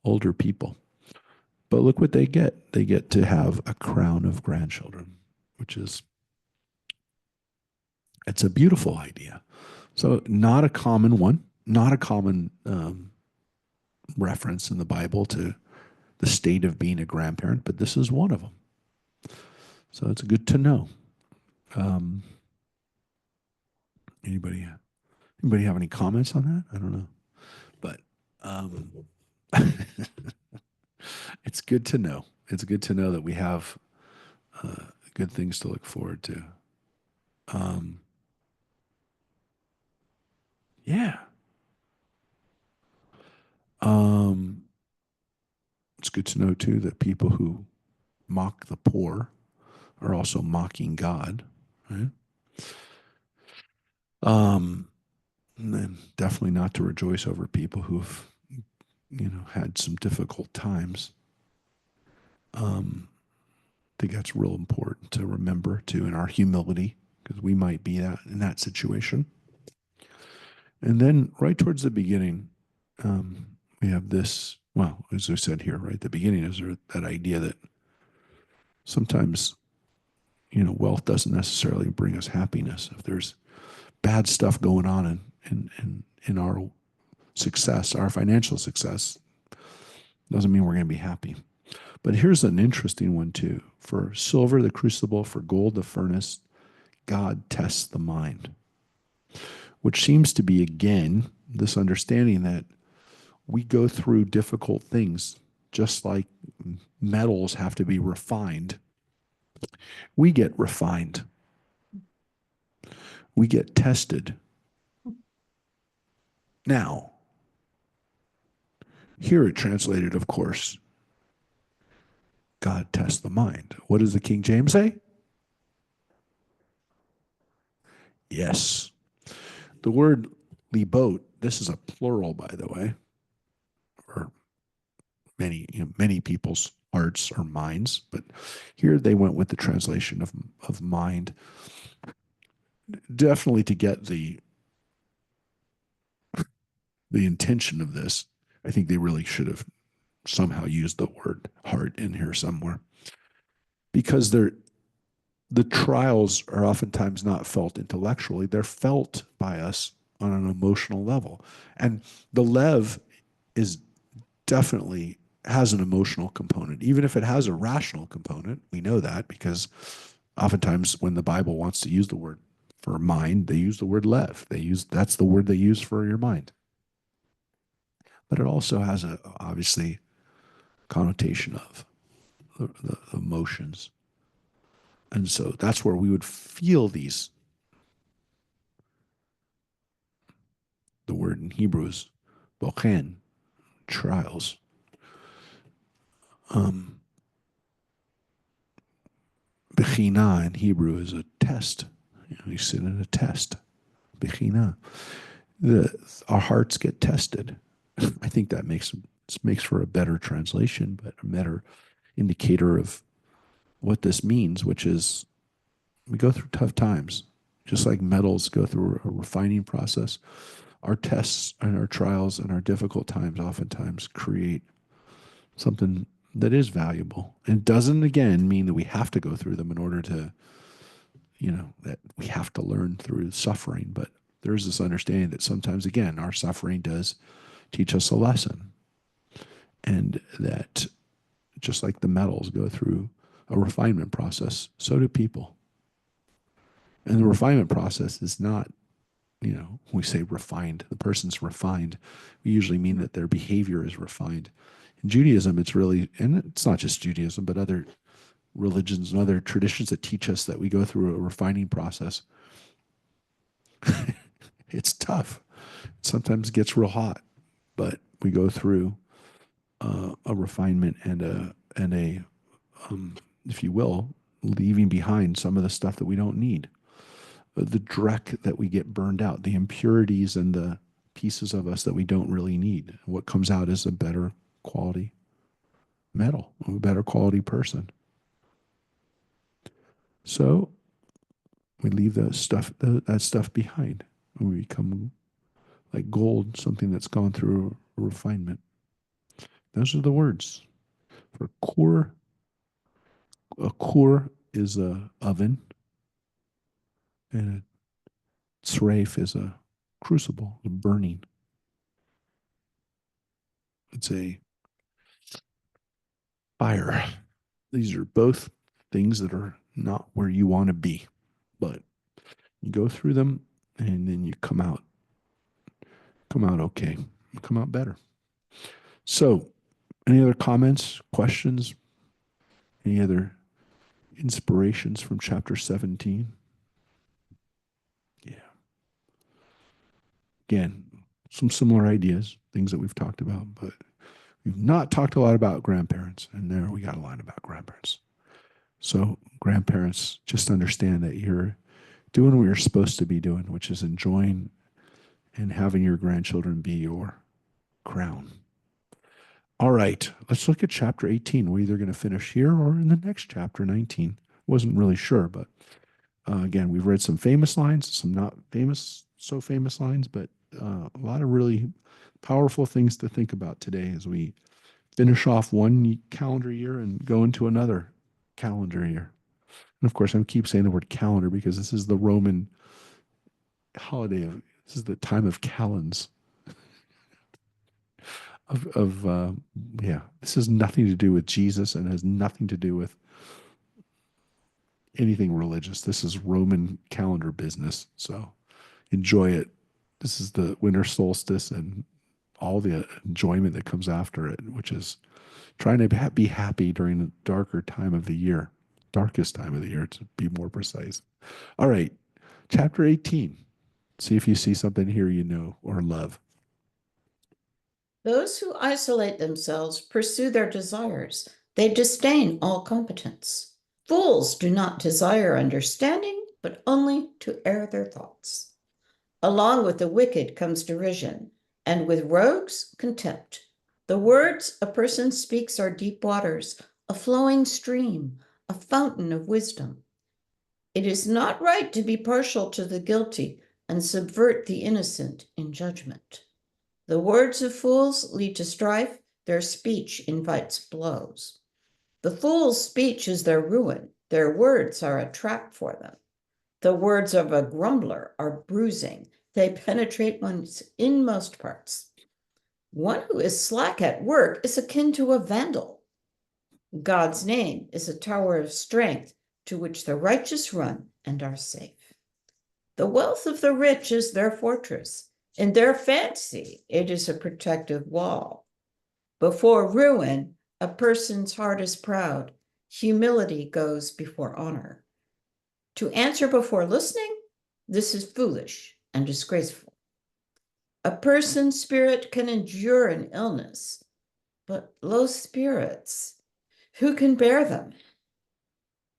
older people. But look what they get. They get to have a crown of grandchildren, it's a beautiful idea. So not a common one, not a common reference in the Bible to the state of being a grandparent, but this is one of them. So it's good to know. Anybody have any comments on that? I don't know, but it's good to know. It's good to know that we have good things to look forward to. Yeah. It's good to know too that people who mock the poor are also mocking God, right? And then definitely not to rejoice over people who've had some difficult times. I think that's real important to remember too in our humility, because we might be in that situation. And then right towards the beginning, we have this, well, as I said here, right at the beginning is that idea that sometimes, wealth doesn't necessarily bring us happiness. If there's bad stuff going on in our success, our financial success, doesn't mean we're going to be happy. But here's an interesting one too. For silver, the crucible; for gold, the furnace, God tests the mind. Which seems to be, again, this understanding that we go through difficult things, just like metals have to be refined. We get refined. We get tested. Now, here it translated, of course, God tests the mind. What does the King James say? Yes. The word libot, this is a plural, by the way, or many people's hearts or minds, but here they went with the translation of mind, definitely to get the intention of this. I think they really should have somehow used the word heart in here somewhere, because the trials are oftentimes not felt intellectually. They're felt by us on an emotional level. And the lev is definitely has an emotional component, even if it has a rational component. We know that because oftentimes when the Bible wants to use the word for mind, they use the word lev. That's the word they use for your mind. But it also has a obviously connotation of the emotions. And so that's where we would feel these. The word in Hebrew is bochen, trials. Bechina in Hebrew is a test. You sit in a test. Bechina. Our hearts get tested. I think that makes for a better translation, but a better indicator of what this means, which is we go through tough times, just like metals go through a refining process. Our tests and our trials and our difficult times oftentimes create something that is valuable. And it doesn't, again, mean that we have to go through them in order to, that we have to learn through suffering. But there's this understanding that sometimes, again, our suffering does teach us a lesson. And that just like the metals go through a refinement process, so do people. And the refinement process is not, when we say refined, the person's refined, we usually mean that their behavior is refined. In Judaism, it's really, and it's not just Judaism, but other religions and other traditions that teach us that we go through a refining process. It's tough. It sometimes gets real hot, but we go through a refinement and a if you will, leaving behind some of the stuff that we don't need. The dreck that we get burned out, the impurities and the pieces of us that we don't really need. What comes out is a better quality metal, a better quality person. So we leave that stuff behind. And we become like gold, something that's gone through a refinement. Those are the words. For core, a core is a oven, and a tzreif is a crucible, a burning. It's a fire. These are both things that are not where you want to be, but you go through them and then you come out okay, you come out better. So, any other comments, questions, any other inspirations from chapter 17? Yeah. Again, some similar ideas, things that we've talked about, but we've not talked a lot about grandparents, and there we got a line about grandparents. So grandparents, just understand that you're doing what you're supposed to be doing, which is enjoying and having your grandchildren be your crown. All right, let's look at chapter 18. We're either going to finish here or in the next chapter, 19. Wasn't really sure, but again, we've read some famous lines, some not famous, so famous lines, but a lot of really powerful things to think about today as we finish off one calendar year and go into another calendar year. And of course, I keep saying the word calendar because this is the Roman holiday of, this is the time of calends of yeah, this has nothing to do with Jesus and has nothing to do with anything religious. This is Roman calendar business. So enjoy it. This is the winter solstice and all the enjoyment that comes after it, which is trying to be happy during the darker time of the year, darkest time of the year, to be more precise. All right, chapter 18. See if you see something here you know or love. Those who isolate themselves pursue their desires. They disdain all competence. Fools do not desire understanding, but only to air their thoughts. Along with the wicked comes derision, and with rogues, contempt. The words a person speaks are deep waters, a flowing stream, a fountain of wisdom. It is not right to be partial to the guilty and subvert the innocent in judgment. The words of fools lead to strife, their speech invites blows. The fool's speech is their ruin, their words are a trap for them. The words of a grumbler are bruising, they penetrate one's inmost parts. One who is slack at work is akin to a vandal. God's name is a tower of strength to which the righteous run and are safe. The wealth of the rich is their fortress. In their fancy, it is a protective wall. Before ruin, a person's heart is proud. Humility goes before honor. To answer before listening, this is foolish and disgraceful. A person's spirit can endure an illness, but low spirits, who can bear them?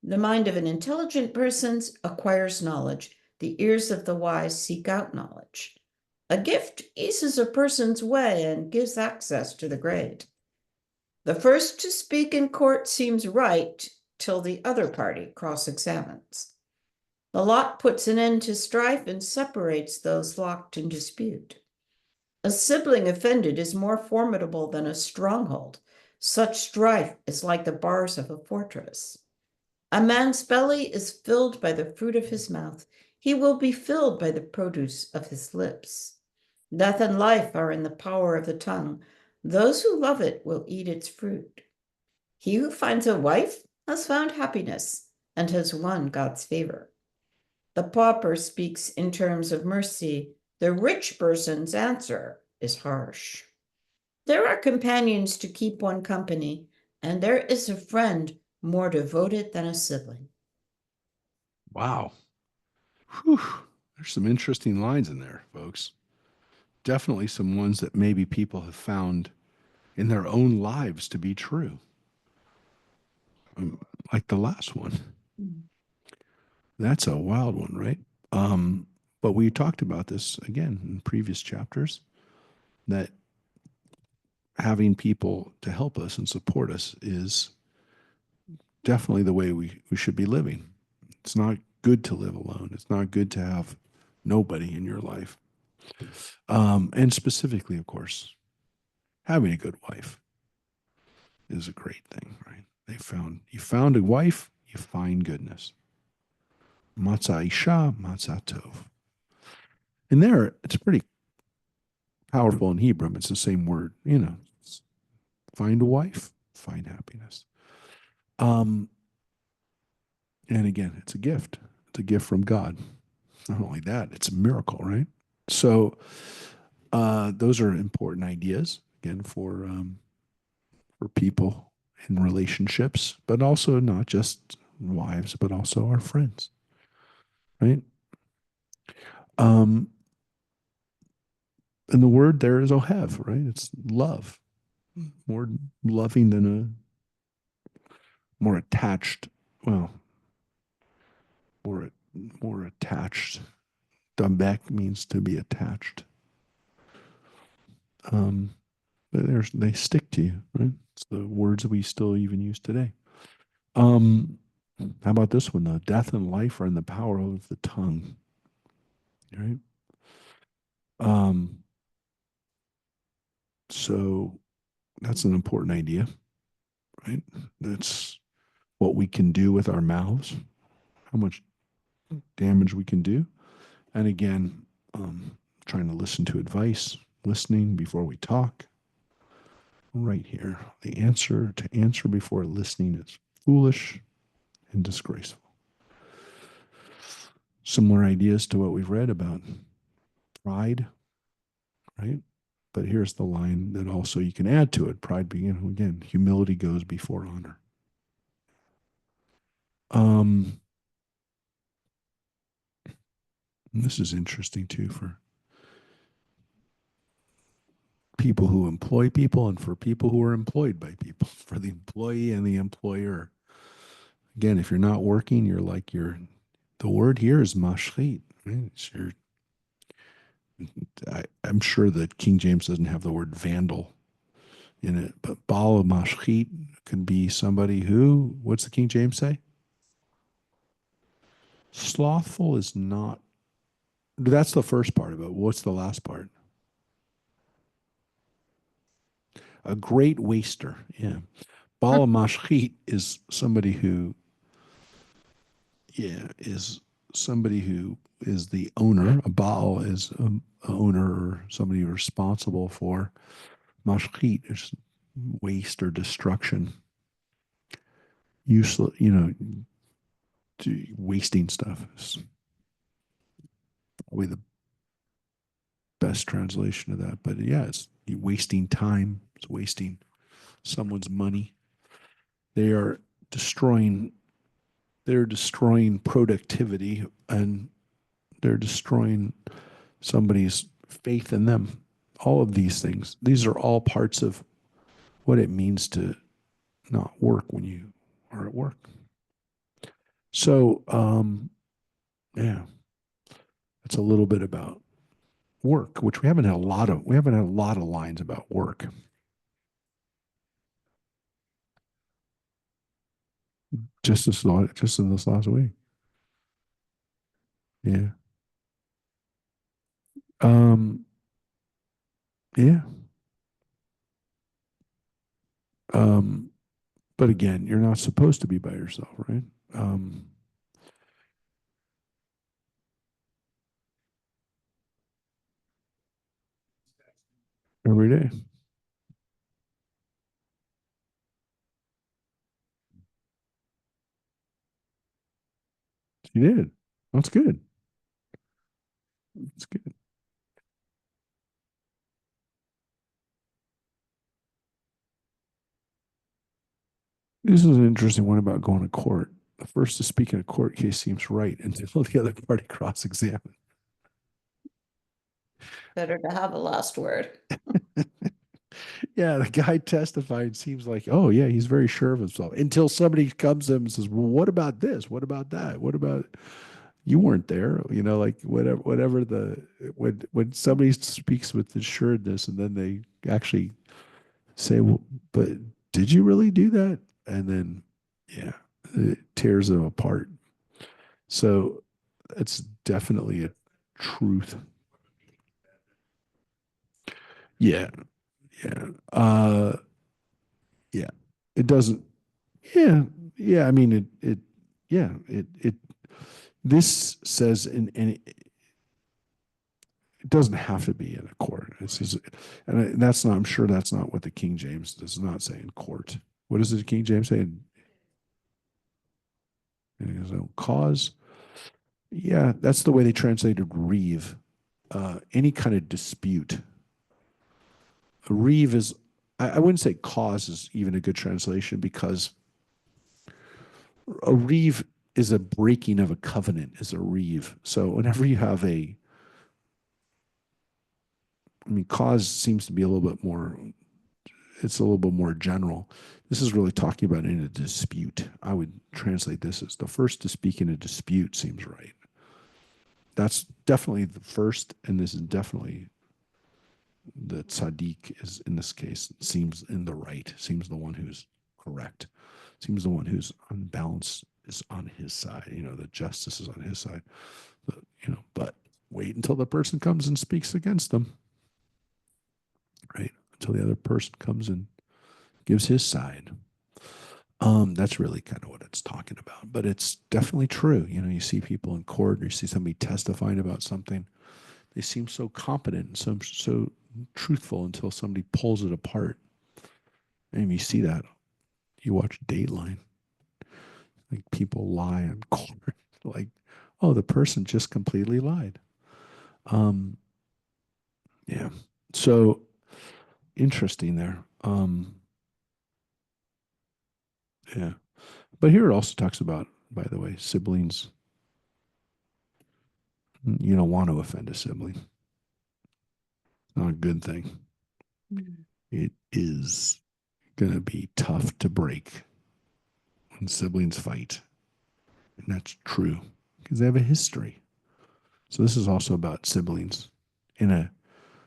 The mind of an intelligent person acquires knowledge. The ears of the wise seek out knowledge. A gift eases a person's way and gives access to the great. The first to speak in court seems right till the other party cross-examines. The lot puts an end to strife and separates those locked in dispute. A sibling offended is more formidable than a stronghold. Such strife is like the bars of a fortress. A man's belly is filled by the fruit of his mouth. He will be filled by the produce of his lips. Death and life are in the power of the tongue. Those who love it will eat its fruit. He who finds a wife has found happiness and has won God's favor. The pauper speaks in terms of mercy. The rich person's answer is harsh. There are companions to keep one company, and there is a friend more devoted than a sibling. Wow. Whew. There's some interesting lines in there, folks. Definitely some ones that maybe people have found in their own lives to be true. Like the last one. That's a wild one, right? But we talked about this again in previous chapters that having people to help us and support us is definitely the way we should be living. It's not good to live alone. It's not good to have nobody in your life. And specifically, of course, having a good wife is a great thing, right? You found a wife, you find goodness. Matzah isha, matzah tov. And there, it's pretty powerful in Hebrew. It's the same word, find a wife, find happiness. And again, it's a gift. It's a gift from God. Not only that, it's a miracle, right? So those are important ideas again for people in relationships, but also not just wives, but also our friends, right? And the word there is ohev, right? It's love, more loving than more attached. Well, more attached. Dambek means to be attached. they stick to you, right? It's the words that we still even use today. How about this one though? Death and life are in the power of the tongue. Right? So that's an important idea, right? That's what we can do with our mouths, how much damage we can do. And again, trying to listen to advice, listening before we talk. Right here, the answer to answer before listening is foolish and disgraceful. Similar ideas to what we've read about pride, right? But here's the line that also you can add to it. Pride being, again, humility goes before honor. This is interesting too for people who employ people and for people who are employed by people, for the employee and the employer. Again, if you're not working, the word here is mashchit. Right? I'm sure that King James doesn't have the word vandal in it, but Baal mashchit can be somebody who, what's the King James say? Slothful is not, that's the first part of it. What's the last part? A great waster. Yeah. Baal mashchit is somebody who, is somebody who is the owner. A Baal is an owner or somebody responsible for. Mashchit is waste or destruction. Useless, wasting stuff is probably the best translation of that. But yeah, it's wasting time. It's wasting someone's money. They are destroying. They're destroying productivity, and they're destroying somebody's faith in them. All of these things. These are all parts of what it means to not work when you are at work. So, yeah, that's a little bit about work, which we haven't had a lot of. We haven't had a lot of lines about work. Just in this last week. Yeah. Yeah. Um, but again, you're not supposed to be by yourself, right? Every day. You did. That's good. That's good. This is an interesting one about going to court. The first to speak in a court case seems right until the other party cross-examine. Better to have a last word. Yeah, the guy testified seems like, oh yeah, he's very sure of himself. Until somebody comes to him and says, well, what about this? What about that? What about you weren't there? Like whatever when somebody speaks with assuredness and then they actually say, well, but did you really do that? And then yeah, it tears them apart. So it's definitely a truth. Yeah, yeah. Yeah. It doesn't, yeah, yeah. I mean, yeah, this says it doesn't have to be in a court. And that's not, I'm sure that's not what the King James does not say in court. What does the King James say? In his own cause. Yeah, that's the way they translated reeve. Any kind of dispute. A reeve is, I wouldn't say cause is even a good translation because a reeve is a breaking of a covenant, is a reeve. So whenever you have cause seems to be a little bit more, it's a little bit more general. This is really talking about in a dispute. I would translate this as the first to speak in a dispute seems right. That's definitely the first, and this is definitely the tzaddik is, in this case, seems in the right, seems the one who's correct, seems the one who's unbalanced is on his side. The justice is on his side. But wait until the person comes and speaks against them, right? Until the other person comes and gives his side. That's really kind of what it's talking about. But it's definitely true. You see people in court, or you see somebody testifying about something. They seem so competent and so truthful until somebody pulls it apart. And you see that. You watch Dateline. Like, people lie in court. Like, oh, the person just completely lied. Yeah. So interesting there. Yeah. But here it also talks about, by the way, siblings. You don't want to offend a sibling. Not a good thing. It is going to be tough to break when siblings fight. And that's true because they have a history. So this is also about siblings in a,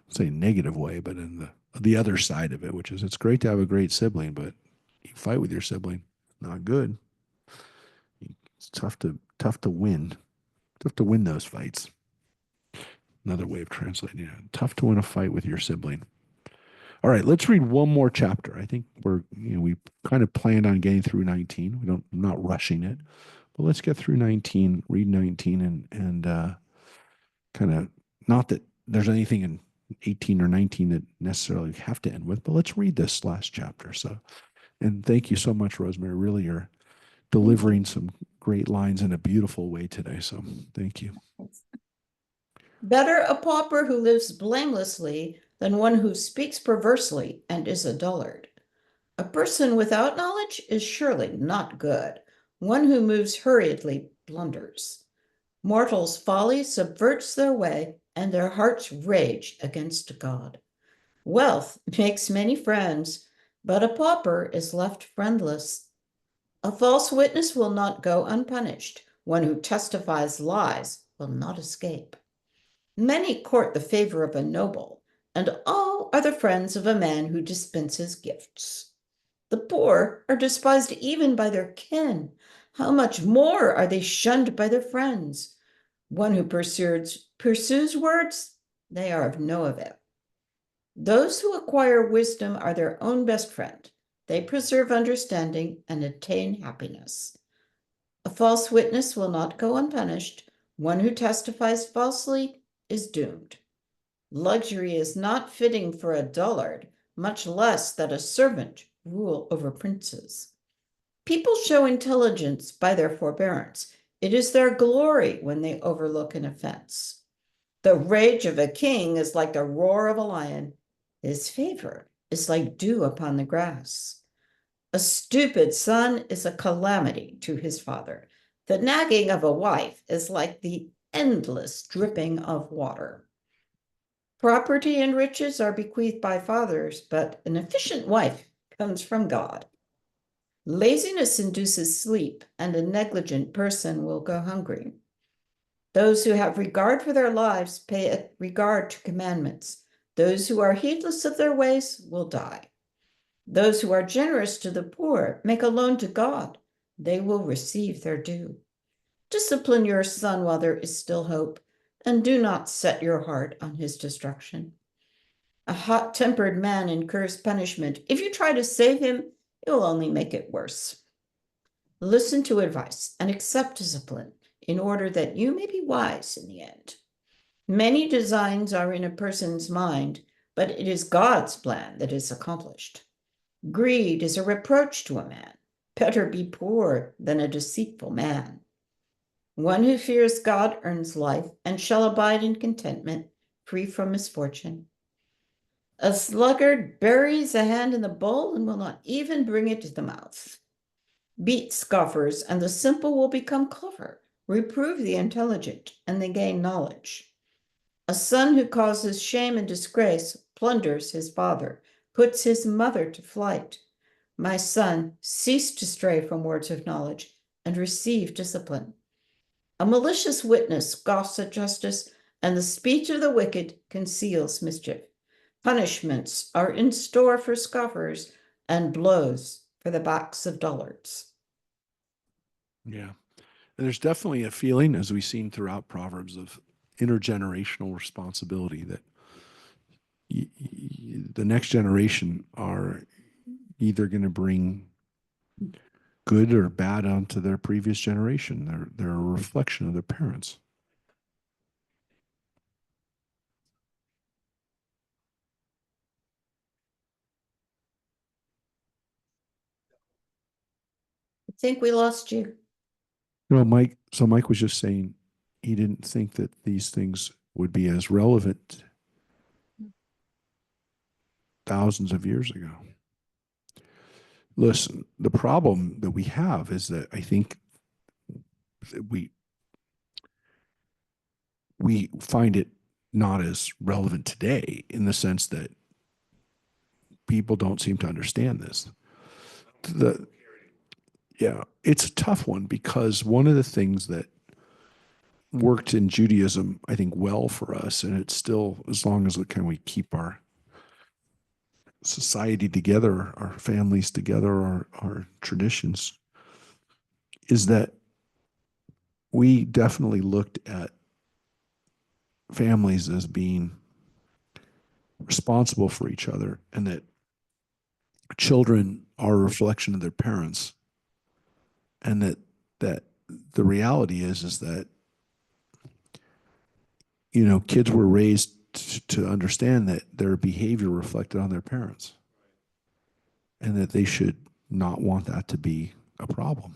say, negative way, but in the other side of it, which is, it's great to have a great sibling, but you fight with your sibling, not good. It's tough to win. Tough to win those fights. Another way of translating it. Tough to win a fight with your sibling. All right, let's read one more chapter. I think we kind of planned on getting through 19. I'm not rushing it, but let's get through 19, read 19 and kind of, not that there's anything in 18 or 19 that necessarily have to end with, but let's read this last chapter. So, and thank you so much, Rosemary. Really, you're delivering some great lines in a beautiful way today. So thank you. Better a pauper who lives blamelessly than one who speaks perversely and is a dullard. A person without knowledge is surely not good. One who moves hurriedly blunders. Mortals' folly subverts their way, and their hearts rage against God. Wealth makes many friends, but a pauper is left friendless. A false witness will not go unpunished. One who testifies lies will not escape. Many court the favor of a noble, and all are the friends of a man who dispenses gifts. The poor are despised even by their kin. How much more are they shunned by their friends? One who pursues words, they are of no avail. Those who acquire wisdom are their own best friend. They preserve understanding and attain happiness. A false witness will not go unpunished. One who testifies falsely is doomed. Luxury is not fitting for a dullard, much less that a servant rule over princes. People show intelligence by their forbearance. It is their glory when they overlook an offense. The rage of a king is like the roar of a lion. His favor is like dew upon the grass. A stupid son is a calamity to his father. The nagging of a wife is like the endless dripping of water. Property and riches are bequeathed by fathers, but an efficient wife comes from God. Laziness induces sleep, and a negligent person will go hungry. Those who have regard for their lives pay regard to commandments. Those who are heedless of their ways will die. Those who are generous to the poor make a loan to God. They will receive their due. Discipline your son while there is still hope, and do not set your heart on his destruction. A hot-tempered man incurs punishment. If you try to save him, it will only make it worse. Listen to advice and accept discipline in order that you may be wise in the end. Many designs are in a person's mind, but it is God's plan that is accomplished. Greed is a reproach to a man. Better be poor than a deceitful man. One who fears God earns life and shall abide in contentment, free from misfortune. A sluggard buries a hand in the bowl and will not even bring it to the mouth. Beat scoffers, and the simple will become clever. Reprove the intelligent, and they gain knowledge. A son who causes shame and disgrace plunders his father, puts his mother to flight. My son, cease to stray from words of knowledge, and receive discipline. A malicious witness scoffs at justice, and the speech of the wicked conceals mischief. Punishments are in store for scoffers and blows for the backs of dullards. Yeah. And there's definitely a feeling, as we've seen throughout Proverbs, of intergenerational responsibility that the next generation are either going to bring good or bad onto their previous generation. They're a reflection of their parents. I think we lost you. Mike was just saying he didn't think that these things would be as relevant thousands of years ago. Listen, the problem that we have is that I think that we find it not as relevant today in the sense that people don't seem to understand this. Yeah, it's a tough one because one of the things that worked in Judaism, I think, well for us, and it's still, as long as we keep our society together, our families together, our traditions, is that we definitely looked at families as being responsible for each other, and that children are a reflection of their parents, and that the reality is that kids were raised to understand that their behavior reflected on their parents, and that they should not want that to be a problem.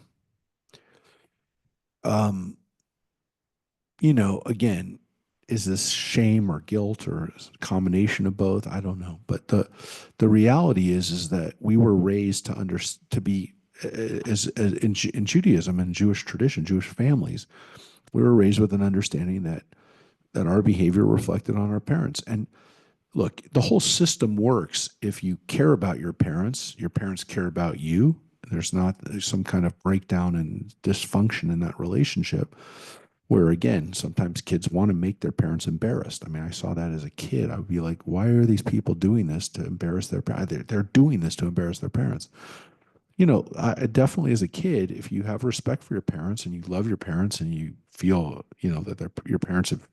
Again, is this shame or guilt or a combination of both? I don't know. But the reality is that we were raised to be as in Judaism and Jewish tradition, Jewish families, we were raised with an understanding that our behavior reflected on our parents. And look, the whole system works if you care about your parents care about you. There's not some kind of breakdown and dysfunction in that relationship where, again, sometimes kids want to make their parents embarrassed. I mean, I saw that as a kid. I would be like, why are these people doing this to embarrass their parents? They're doing this to embarrass their parents. I definitely, as a kid, if you have respect for your parents and you love your parents and you feel, that your parents have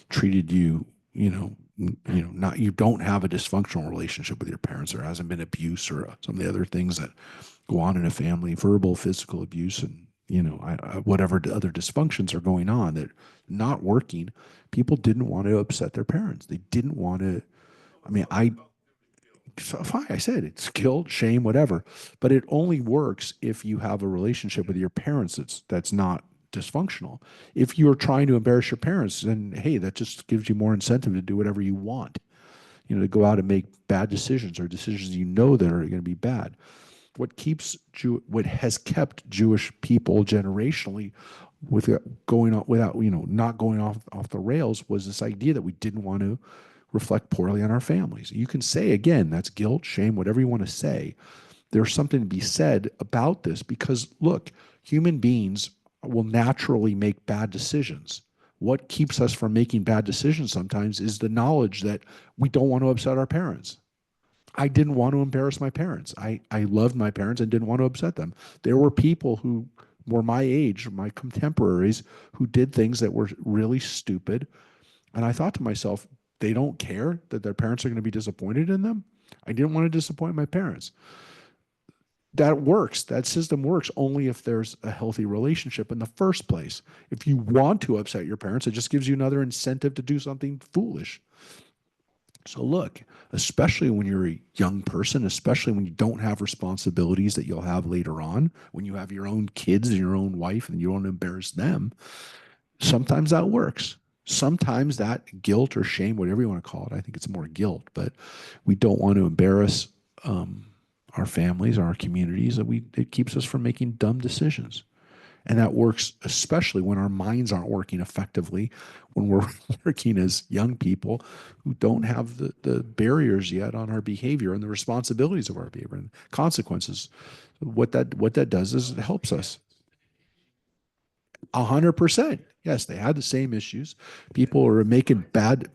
treated you, not, you don't have a dysfunctional relationship with your parents. There hasn't been abuse or some of the other things that go on in a family, verbal, physical abuse, and whatever other dysfunctions are going on that not working. People didn't want to upset their parents. They didn't want to. I mean, so fine. I said it's guilt, shame, whatever, but it only works if you have a relationship with your parents that's not dysfunctional. If you're trying to embarrass your parents, then hey, that just gives you more incentive to do whatever you want. To go out and make bad decisions or decisions that are going to be bad. What has kept Jewish people generationally without not going off the rails was this idea that we didn't want to reflect poorly on our families. You can say, again, that's guilt, shame, whatever you want to say. There's something to be said about this because, look, human beings will naturally make bad decisions. What keeps us from making bad decisions sometimes is the knowledge that we don't want to upset our parents. I didn't want to embarrass my parents. I loved my parents and didn't want to upset them. There were people who were my age, my contemporaries, who did things that were really stupid. And I thought to myself, they don't care that their parents are going to be disappointed in them. I didn't want to disappoint my parents. That works. That system works only if there's a healthy relationship in the first place. If you want to upset your parents, it just gives you another incentive to do something foolish. So look, especially when you're a young person, especially when you don't have responsibilities that you'll have later on, when you have your own kids and your own wife and you don't embarrass them, sometimes that works. Sometimes that guilt or shame, whatever you want to call it, I think it's more guilt, but we don't want to embarrass our families, our communities. It keeps us from making dumb decisions. And that works especially when our minds aren't working effectively, when we're working as young people who don't have the barriers yet on our behavior and the responsibilities of our behavior and consequences. What that does is it helps us. 100%. Yes, they had the same issues. People were making bad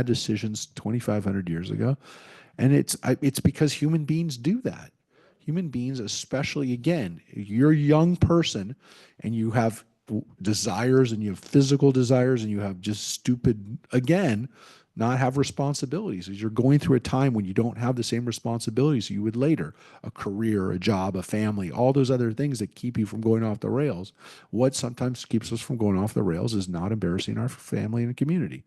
decisions 2,500 years ago. And it's because human beings do that. Human beings, especially again, you're a young person and you have desires and you have physical desires and you have just stupid, again, not have responsibilities. As you're going through a time when you don't have the same responsibilities you would later, a career, a job, a family, all those other things that keep you from going off the rails. What sometimes keeps us from going off the rails is not embarrassing our family and community.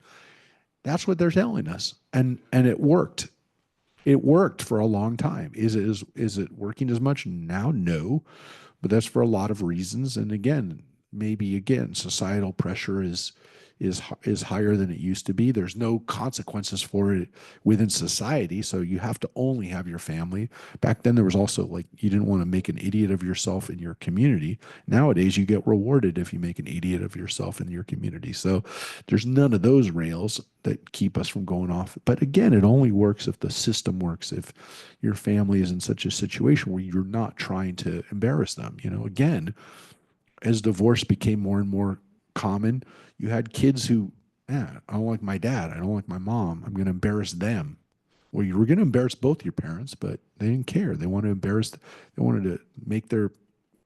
That's what they're telling us. And it worked. It worked for a long time. Is it working as much now? No, but that's for a lot of reasons. And again, maybe again, societal pressure is higher than it used to be. There's no consequences for it within society, so you have to only have your family. Back then, there was also like you didn't want to make an idiot of yourself in your community. Nowadays, you get rewarded if you make an idiot of yourself in your community. So there's none of those rails that keep us from going off. But again, it only works if the system works. If your family is in such a situation where you're not trying to embarrass them. Again, as divorce became more and more common, you had kids who, yeah, I don't like my dad. I don't like my mom. I'm going to embarrass them. Well, you were going to embarrass both your parents, but they didn't care. They wanted to make their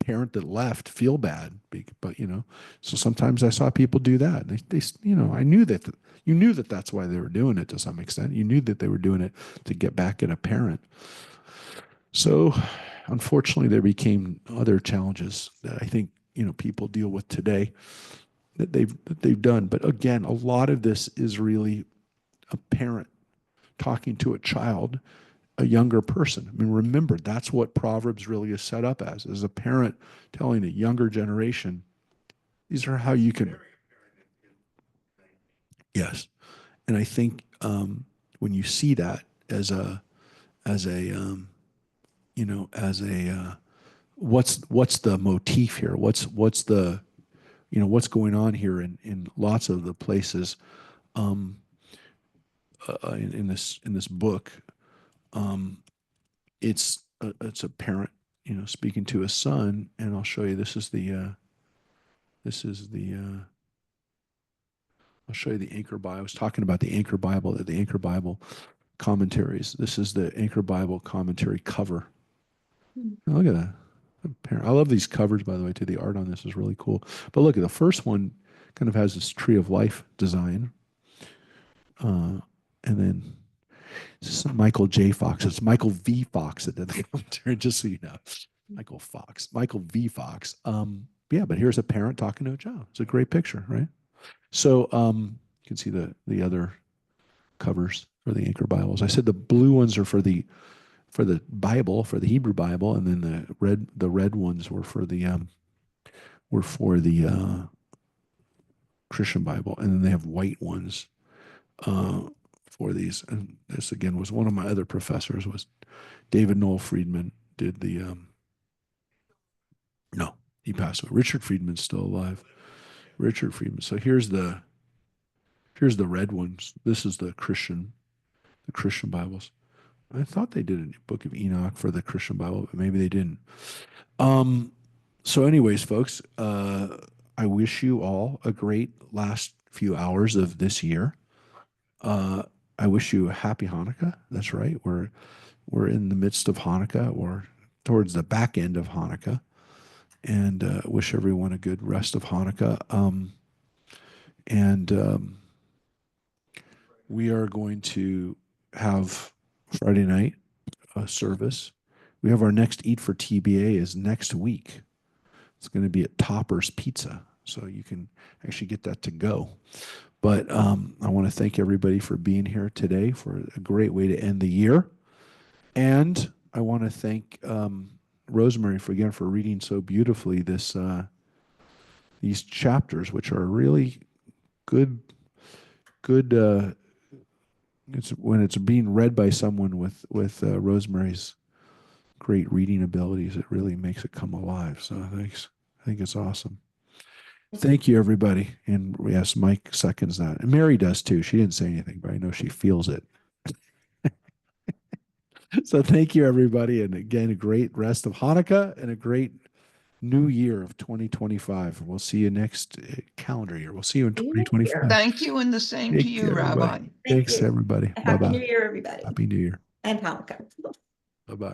parent that left feel bad. But, so sometimes I saw people do that. I knew that you knew that that's why they were doing it to some extent. You knew that they were doing it to get back at a parent. So unfortunately, there became other challenges that I think, people deal with today that they've done. But again, a lot of this is really a parent talking to a child, a younger person. I mean, remember, that's what Proverbs really is set up as a parent telling a younger generation, these are how you can. Yes. And I think when you see that as a, what's the motif here? What's the, what's going on here in lots of the places in this book. It's a parent, speaking to a son, and I'll show you. I'll show you the Anchor Bible. I was talking about the Anchor Bible, the Anchor Bible commentaries. This is the Anchor Bible commentary cover. Look at that. I love these covers, by the way, too. The art on this is really cool. But look at the first one, kind of has this tree of life design. And then this is Michael J. Fox. It's Michael V. Fox that did the commentary, just so you know. Michael V. Fox. Yeah, but here's a parent talking to a child. It's a great picture, right? So you can see the other covers for the Anchor Bibles. I said the blue ones are for the Bible, for the Hebrew Bible, and then the red ones were for the Christian Bible, and then they have white ones for these. And this again was one of my other professors was David Noel Friedman. Did the no, he passed away. Richard Friedman's still alive. Richard Friedman. So here's the red ones. This is the Christian Bibles. I thought they did a book of Enoch for the Christian Bible, but maybe they didn't. So anyways, folks, I wish you all a great last few hours of this year. I wish you a happy Hanukkah. That's right. We're in the midst of Hanukkah or towards the back end of Hanukkah, and wish everyone a good rest of Hanukkah. We are going to have Friday night service. We have our next Eat for TBA is next week. It's going to be at Topper's Pizza, so you can actually get that to go. But I want to thank everybody for being here today for a great way to end the year. And I want to thank Rosemary for reading so beautifully these chapters, which are really good. It's when it's being read by someone with Rosemary's great reading abilities, it really makes it come alive. So thanks. I think it's awesome. Thank you, everybody. And yes, Mike seconds that. And Mary does too. She didn't say anything, but I know she feels it. So thank you, everybody. And again, a great rest of Hanukkah and a great new year of 2025. We'll see you next calendar year. We'll see you in See you next 2025. Thank you, and the same to Take you, care, everybody. Rabbi. Thank Thanks, you. everybody. Happy New Bye-bye. Year, everybody. Happy New Year. And Hanukkah. Bye-bye.